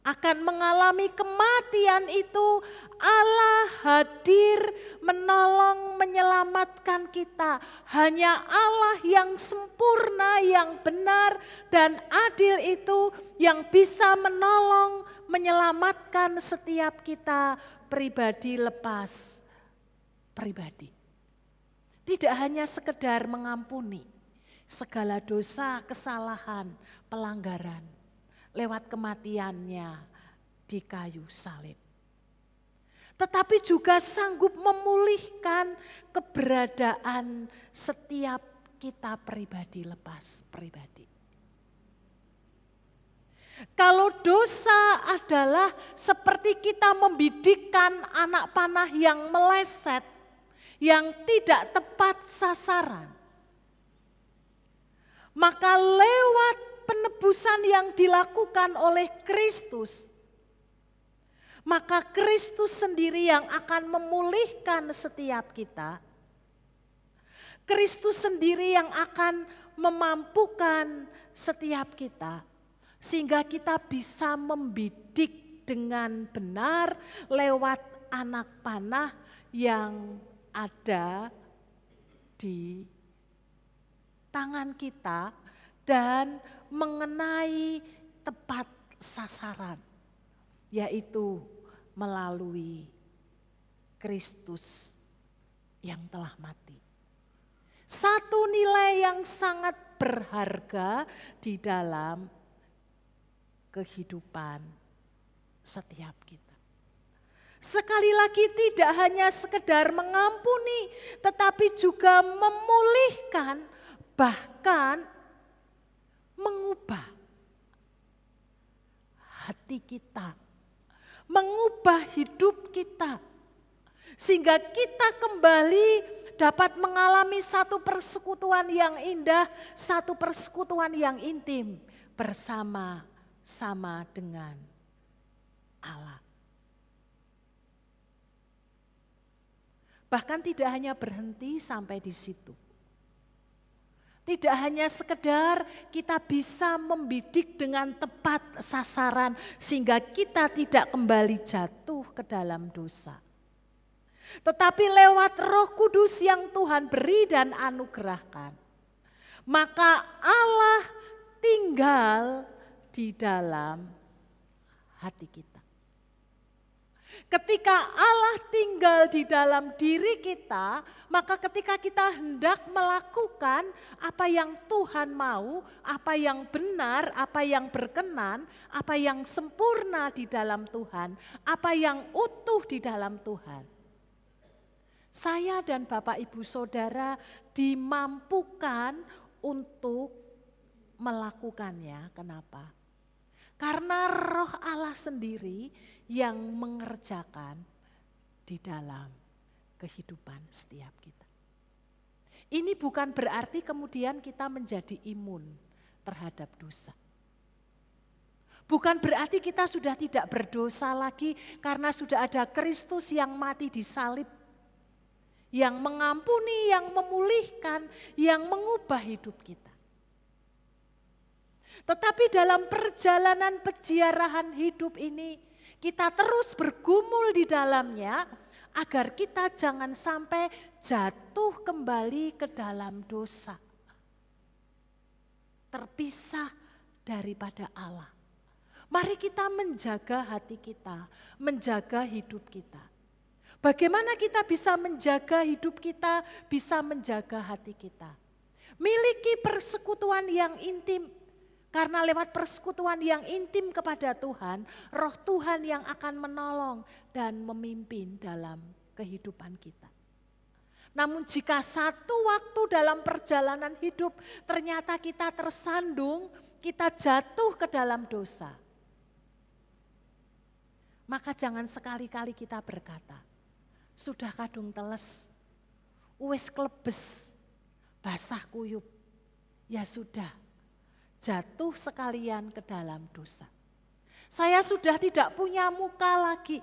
akan mengalami kematian itu, Allah hadir menolong menyelamatkan kita. Hanya Allah yang sempurna, yang benar dan adil itu yang bisa menolong menyelamatkan setiap kita pribadi lepas pribadi. Tidak hanya sekedar mengampuni segala dosa, kesalahan, pelanggaran lewat kematiannya di kayu salib. Tetapi juga sanggup memulihkan keberadaan setiap kita pribadi lepas pribadi. Kalau dosa adalah seperti kita membidikkan anak panah yang meleset, yang tidak tepat sasaran, maka lewat penebusan yang dilakukan oleh Kristus, maka Kristus sendiri yang akan memulihkan setiap kita. Kristus sendiri yang akan memampukan setiap kita, sehingga kita bisa membidik dengan benar lewat anak panah yang ada di tangan kita dan mengenai tepat sasaran, yaitu melalui Kristus yang telah mati. Satu nilai yang sangat berharga di dalam kehidupan setiap kita. Sekali lagi tidak hanya sekedar mengampuni, tetapi juga memulihkan, bahkan mengubah hati kita, mengubah hidup kita, sehingga kita kembali dapat mengalami satu persekutuan yang indah, satu persekutuan yang intim bersama-sama dengan Allah. Bahkan tidak hanya berhenti sampai di situ. Tidak hanya sekedar kita bisa membidik dengan tepat sasaran sehingga kita tidak kembali jatuh ke dalam dosa. Tetapi lewat Roh Kudus yang Tuhan beri dan anugerahkan, maka Allah tinggal di dalam hati kita. Ketika Allah tinggal di dalam diri kita, maka ketika kita hendak melakukan apa yang Tuhan mau, apa yang benar, apa yang berkenan, apa yang sempurna di dalam Tuhan, apa yang utuh di dalam Tuhan, saya dan Bapak Ibu Saudara dimampukan untuk melakukannya. Kenapa? Karena Roh Allah sendiri yang mengerjakan di dalam kehidupan setiap kita. Ini bukan berarti kemudian kita menjadi imun terhadap dosa. Bukan berarti kita sudah tidak berdosa lagi karena sudah ada Kristus yang mati di salib, yang mengampuni, yang memulihkan, yang mengubah hidup kita. Tetapi dalam perjalanan peziarahan hidup ini, kita terus bergumul di dalamnya agar kita jangan sampai jatuh kembali ke dalam dosa. Terpisah daripada Allah. Mari kita menjaga hati kita, menjaga hidup kita. Bagaimana kita bisa menjaga hidup kita, bisa menjaga hati kita? Miliki persekutuan yang intim. Karena lewat persekutuan yang intim kepada Tuhan, Roh Tuhan yang akan menolong dan memimpin dalam kehidupan kita. Namun jika satu waktu dalam perjalanan hidup ternyata kita tersandung, kita jatuh ke dalam dosa, maka jangan sekali-kali kita berkata, sudah kadung teles, wis klebes, basah kuyup, ya sudah. Jatuh sekalian ke dalam dosa. Saya sudah tidak punya muka lagi.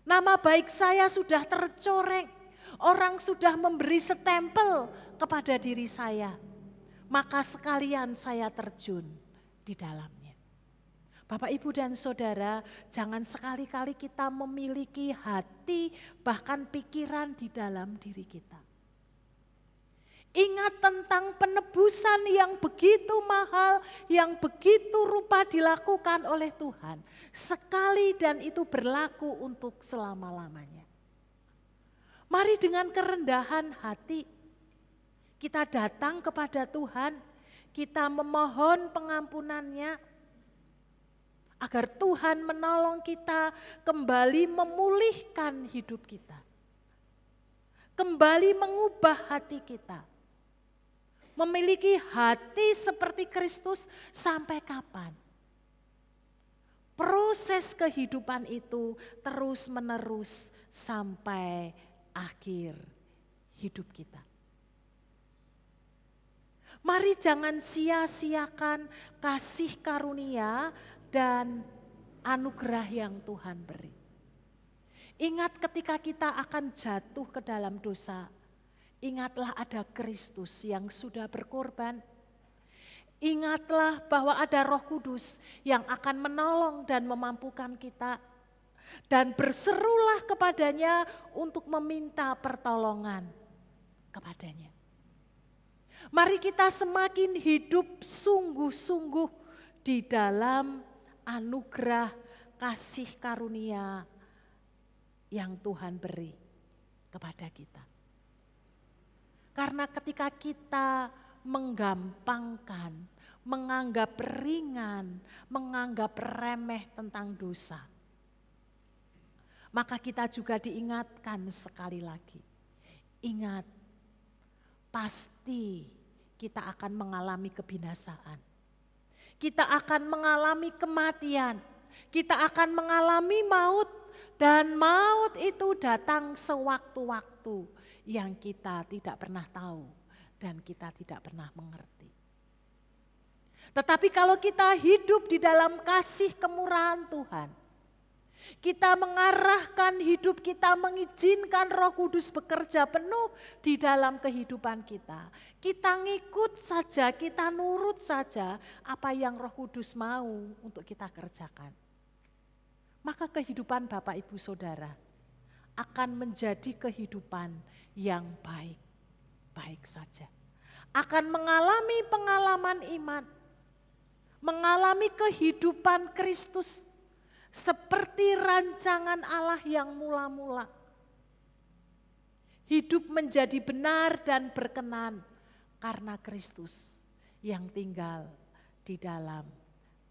Nama baik saya sudah tercoreng. Orang sudah memberi stempel kepada diri saya. Maka sekalian saya terjun di dalamnya. Bapak, Ibu, dan Saudara, jangan sekali-kali kita memiliki hati bahkan pikiran di dalam diri kita. Ingat tentang penebusan yang begitu mahal, yang begitu rupa dilakukan oleh Tuhan. Sekali dan itu berlaku untuk selama-lamanya. Mari dengan kerendahan hati, kita datang kepada Tuhan, kita memohon pengampunannya, agar Tuhan menolong kita kembali memulihkan hidup kita. Kembali mengubah hati kita. Memiliki hati seperti Kristus sampai kapan? Proses kehidupan itu terus menerus sampai akhir hidup kita. Mari jangan sia-siakan kasih karunia dan anugerah yang Tuhan beri. Ingat ketika kita akan jatuh ke dalam dosa, ingatlah ada Kristus yang sudah berkorban. Ingatlah bahwa ada Roh Kudus yang akan menolong dan memampukan kita. Dan berserulah kepadanya untuk meminta pertolongan kepadanya. Mari kita semakin hidup sungguh-sungguh di dalam anugerah kasih karunia yang Tuhan beri kepada kita. Karena ketika kita menggampangkan, menganggap ringan, menganggap remeh tentang dosa, maka kita juga diingatkan sekali lagi. Ingat, pasti kita akan mengalami kebinasaan. Kita akan mengalami kematian, kita akan mengalami maut, dan maut itu datang sewaktu-waktu yang kita tidak pernah tahu dan kita tidak pernah mengerti. Tetapi kalau kita hidup di dalam kasih kemurahan Tuhan, kita mengarahkan hidup kita, mengizinkan Roh Kudus bekerja penuh di dalam kehidupan kita. Kita ngikut saja, kita nurut saja apa yang Roh Kudus mau untuk kita kerjakan. Maka kehidupan Bapak, Ibu, Saudara akan menjadi kehidupan yang baik-baik saja. Akan mengalami pengalaman iman, mengalami kehidupan Kristus seperti rancangan Allah yang mula-mula. Hidup menjadi benar dan berkenan karena Kristus yang tinggal di dalam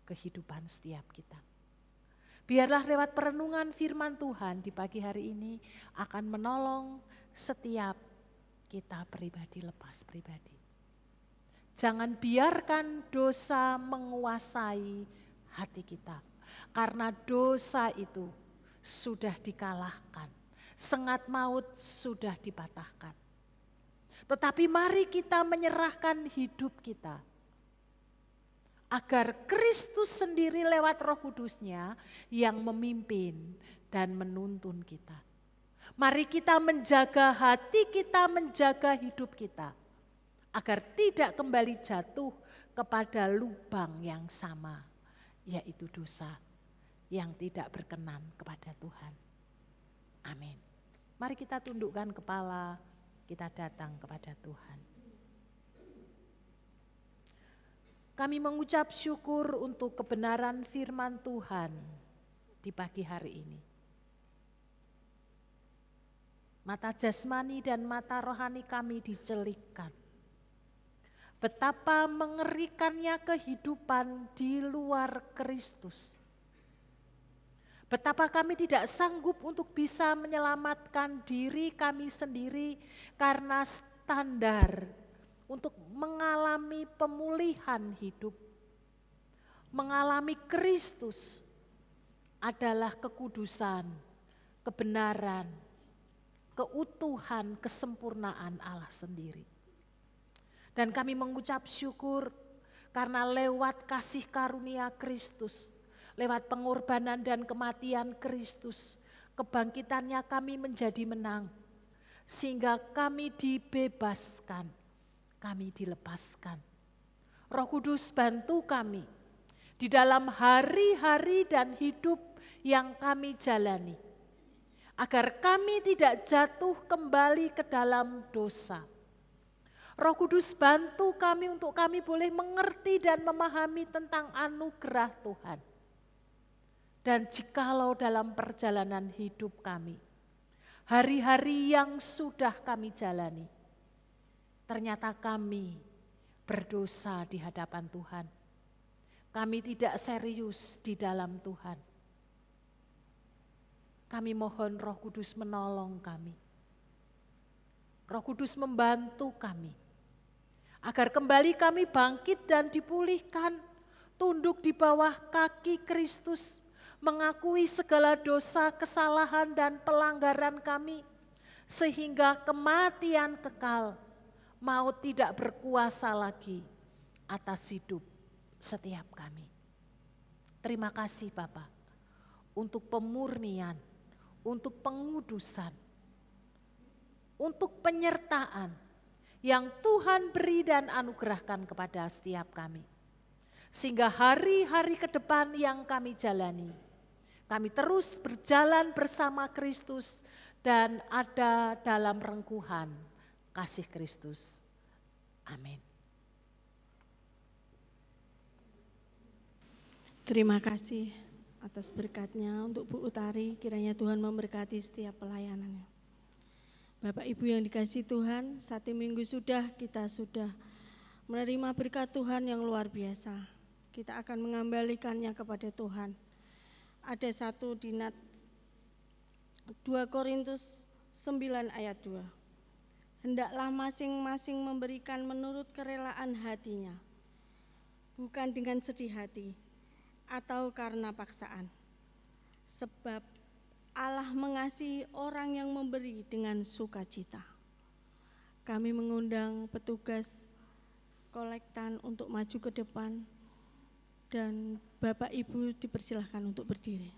kehidupan setiap kita. Biarlah lewat perenungan firman Tuhan di pagi hari ini akan menolong setiap kita pribadi lepas pribadi. Jangan biarkan dosa menguasai hati kita. Karena dosa itu sudah dikalahkan. Sengat maut sudah dipatahkan. Tetapi mari kita menyerahkan hidup kita. Agar Kristus sendiri lewat Roh Kudus-Nya yang memimpin dan menuntun kita. Mari kita menjaga hati kita, menjaga hidup kita. Agar tidak kembali jatuh kepada lubang yang sama, yaitu dosa yang tidak berkenan kepada Tuhan. Amin. Mari kita tundukkan kepala, kita datang kepada Tuhan. Kami mengucap syukur untuk kebenaran firman Tuhan di pagi hari ini. Mata jasmani dan mata rohani kami dicelikkan. Betapa mengerikannya kehidupan di luar Kristus. Betapa kami tidak sanggup untuk bisa menyelamatkan diri kami sendiri karena standar untuk mengalami pemulihan hidup. Mengalami Kristus adalah kekudusan, kebenaran, keutuhan, kesempurnaan Allah sendiri. Dan kami mengucap syukur karena lewat kasih karunia Kristus, lewat pengorbanan dan kematian Kristus, kebangkitannya kami menjadi menang. Sehingga kami dibebaskan, kami dilepaskan. Roh Kudus bantu kami di dalam hari-hari dan hidup yang kami jalani. Agar kami tidak jatuh kembali ke dalam dosa. Roh Kudus bantu kami untuk kami boleh mengerti dan memahami tentang anugerah Tuhan. Dan jikalau dalam perjalanan hidup kami, hari-hari yang sudah kami jalani, ternyata kami berdosa di hadapan Tuhan. Kami tidak serius di dalam Tuhan. Kami mohon Roh Kudus menolong kami. Roh Kudus membantu kami. Agar kembali kami bangkit dan dipulihkan, tunduk di bawah kaki Kristus, mengakui segala dosa, kesalahan dan pelanggaran kami, sehingga kematian kekal, maut tidak berkuasa lagi atas hidup setiap kami. Terima kasih Bapa untuk pemurnian, untuk pengudusan, untuk penyertaan yang Tuhan beri dan anugerahkan kepada setiap kami. Sehingga hari-hari ke depan yang kami jalani, kami terus berjalan bersama Kristus dan ada dalam rengkuhan kasih Kristus. Amin. Terima kasih atas berkatnya untuk Bu Utari, kiranya Tuhan memberkati setiap pelayanannya. Bapak Ibu yang dikasihi Tuhan, 1 minggu kita sudah menerima berkat Tuhan yang luar biasa. Kita akan mengembalikannya kepada Tuhan. Ada satu di 2 Korintus 9 ayat 2. Hendaklah masing-masing memberikan menurut kerelaan hatinya, bukan dengan sedih hati atau karena paksaan. Sebab Allah mengasihi orang yang memberi dengan sukacita. Kami mengundang petugas kolektan untuk maju ke depan dan Bapak Ibu dipersilahkan untuk berdiri.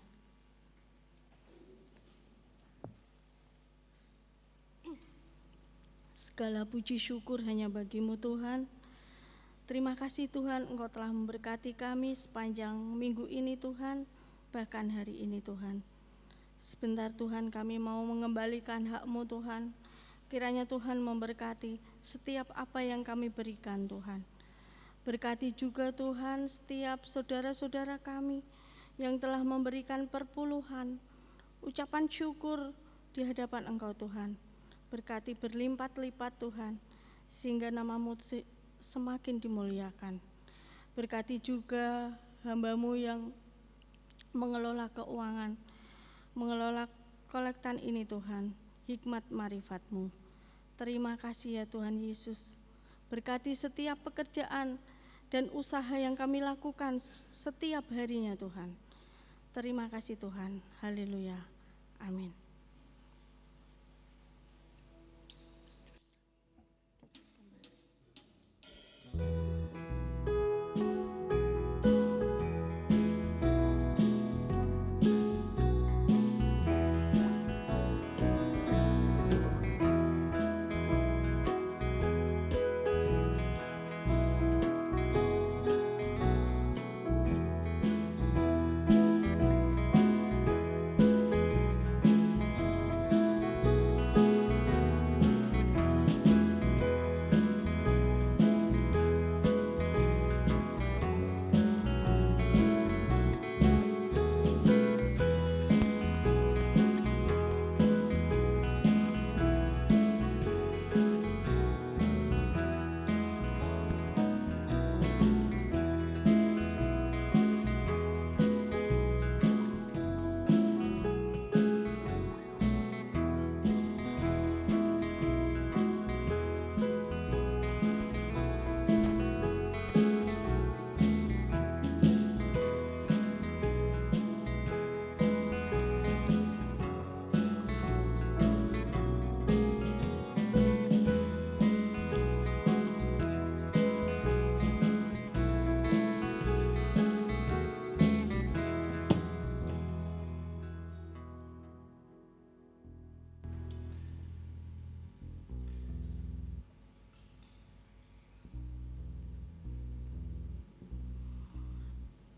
Segala puji syukur hanya bagi-Mu Tuhan. Terima kasih Tuhan, Engkau telah memberkati kami sepanjang minggu ini Tuhan, bahkan hari ini Tuhan. Sebentar Tuhan, kami mau mengembalikan hak-Mu Tuhan. Kiranya Tuhan memberkati setiap apa yang kami berikan Tuhan. Berkati juga Tuhan setiap saudara-saudara kami yang telah memberikan perpuluhan, ucapan syukur di hadapan Engkau Tuhan. Berkati berlipat-lipat Tuhan, sehingga nama-Mu semakin dimuliakan. Berkati juga hamba-Mu yang mengelola keuangan, mengelola kolektan ini Tuhan, hikmat marifat-Mu. Terima kasih ya Tuhan Yesus. Berkati setiap pekerjaan dan usaha yang kami lakukan setiap harinya Tuhan. Terima kasih Tuhan. Haleluya. Amin.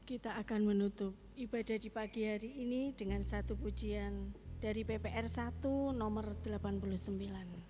Kita akan menutup ibadah di pagi hari ini dengan satu pujian dari PPR 1 nomor 89.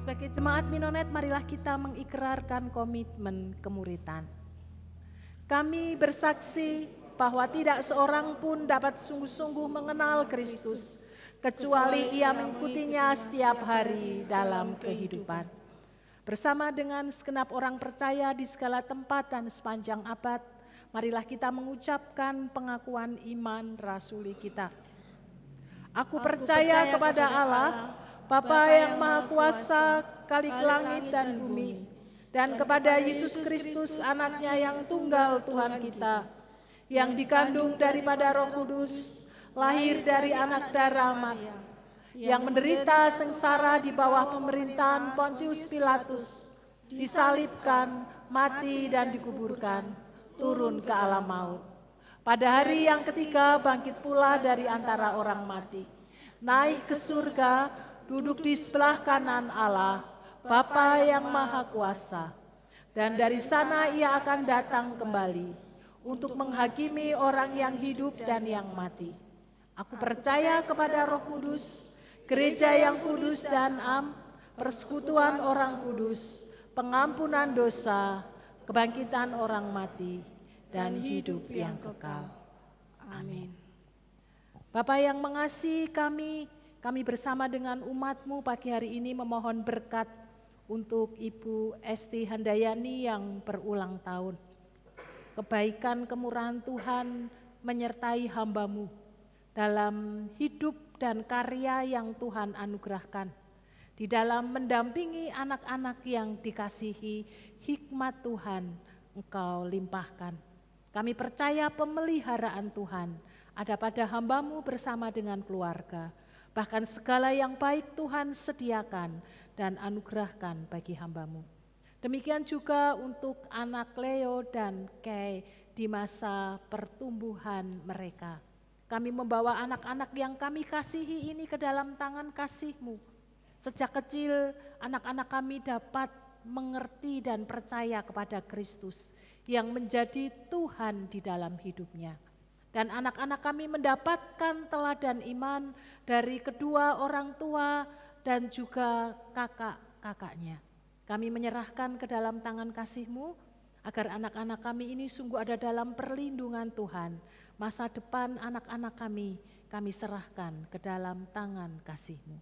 Sebagai jemaat Minonet, marilah kita mengikrarkan komitmen kemuritan. Kami bersaksi bahwa tidak seorang pun dapat sungguh-sungguh mengenal Kristus, kecuali ia mengikutinya setiap hari dalam kehidupan. Bersama dengan segenap orang percaya di segala tempat dan sepanjang abad, marilah kita mengucapkan pengakuan iman rasuli kita. Aku percaya kepada Allah, Bapa yang Maha Kuasa, Khalik langit dan bumi, dan kepada Yesus Kristus anaknya yang tunggal Tuhan kita, yang dikandung daripada Roh Kudus, lahir dari anak darah Maria, yang menderita sengsara di bawah pemerintahan Pontius Pilatus, disalibkan, mati dan dikuburkan, turun ke alam maut. Pada hari yang ketiga bangkit pula dari antara orang mati, naik ke surga, duduk di sebelah kanan Allah, Bapa yang Maha Kuasa. Dan dari sana ia akan datang kembali untuk menghakimi orang yang hidup dan yang mati. Aku percaya kepada Roh Kudus, gereja yang kudus dan am, persekutuan orang kudus, pengampunan dosa, kebangkitan orang mati, dan hidup yang kekal. Amin. Bapa yang mengasihi kami bersama dengan umat-Mu pagi hari ini memohon berkat untuk Ibu Esti Handayani yang berulang tahun. Kebaikan kemurahan Tuhan menyertai hamba-Mu dalam hidup dan karya yang Tuhan anugerahkan, di dalam mendampingi anak-anak yang dikasihi hikmat Tuhan Engkau limpahkan. Kami percaya pemeliharaan Tuhan ada pada hamba-Mu bersama dengan keluarga. Bahkan segala yang baik Tuhan sediakan dan anugerahkan bagi hamba-Mu. Demikian juga untuk anak Leo dan Kay di masa pertumbuhan mereka. Kami membawa anak-anak yang kami kasihi ini ke dalam tangan kasih-Mu. Sejak kecil anak-anak kami dapat mengerti dan percaya kepada Kristus yang menjadi Tuhan di dalam hidupnya. Dan anak-anak kami mendapatkan teladan iman dari kedua orang tua dan juga kakak-kakaknya. Kami menyerahkan ke dalam tangan kasih-Mu agar anak-anak kami ini sungguh ada dalam perlindungan Tuhan. Masa depan anak-anak kami serahkan ke dalam tangan kasih-Mu.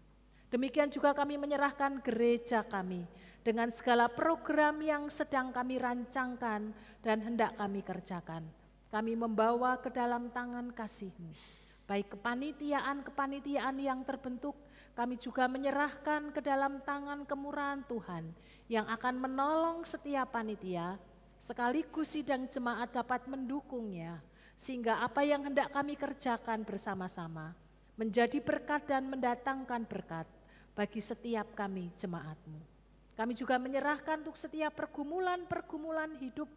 Demikian juga kami menyerahkan gereja kami dengan segala program yang sedang kami rancangkan dan hendak kami kerjakan. Kami membawa ke dalam tangan kasih-Mu. Baik kepanitiaan yang terbentuk, kami juga menyerahkan ke dalam tangan kemurahan Tuhan yang akan menolong setiap panitia, sekaligus sidang jemaat dapat mendukungnya, sehingga apa yang hendak kami kerjakan bersama-sama menjadi berkat dan mendatangkan berkat bagi setiap kami jemaat-Mu. Kami juga menyerahkan untuk setiap pergumulan hidup,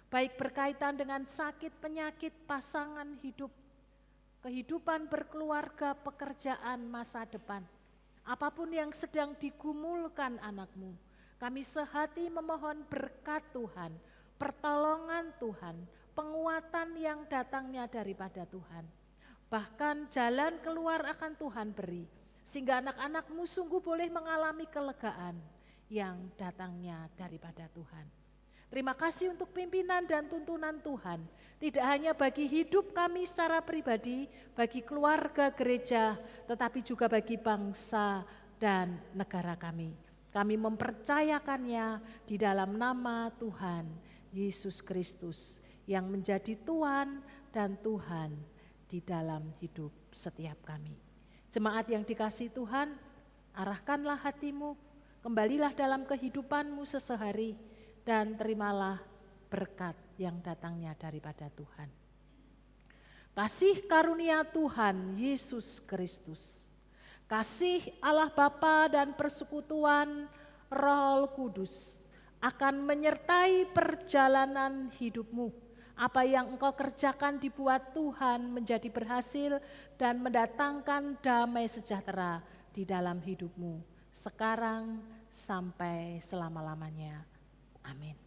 baik berkaitan dengan sakit, penyakit, pasangan hidup, kehidupan berkeluarga, pekerjaan, masa depan. Apapun yang sedang digumulkan anak-Mu, kami sehati memohon berkat Tuhan, pertolongan Tuhan, penguatan yang datangnya daripada Tuhan. Bahkan jalan keluar akan Tuhan beri, sehingga anak-anak-Mu sungguh boleh mengalami kelegaan yang datangnya daripada Tuhan. Terima kasih untuk pimpinan dan tuntunan Tuhan, tidak hanya bagi hidup kami secara pribadi, bagi keluarga gereja, tetapi juga bagi bangsa dan negara kami. Kami mempercayakannya di dalam nama Tuhan Yesus Kristus yang menjadi Tuhan dan Tuhan di dalam hidup setiap kami. Jemaat yang dikasihi Tuhan, arahkanlah hatimu, kembalilah dalam kehidupanmu sesehari, dan terimalah berkat yang datangnya daripada Tuhan. Kasih karunia Tuhan Yesus Kristus, kasih Allah Bapa dan persekutuan Roh Kudus akan menyertai perjalanan hidupmu. Apa yang engkau kerjakan dibuat Tuhan menjadi berhasil dan mendatangkan damai sejahtera di dalam hidupmu sekarang sampai selama-lamanya. Amin.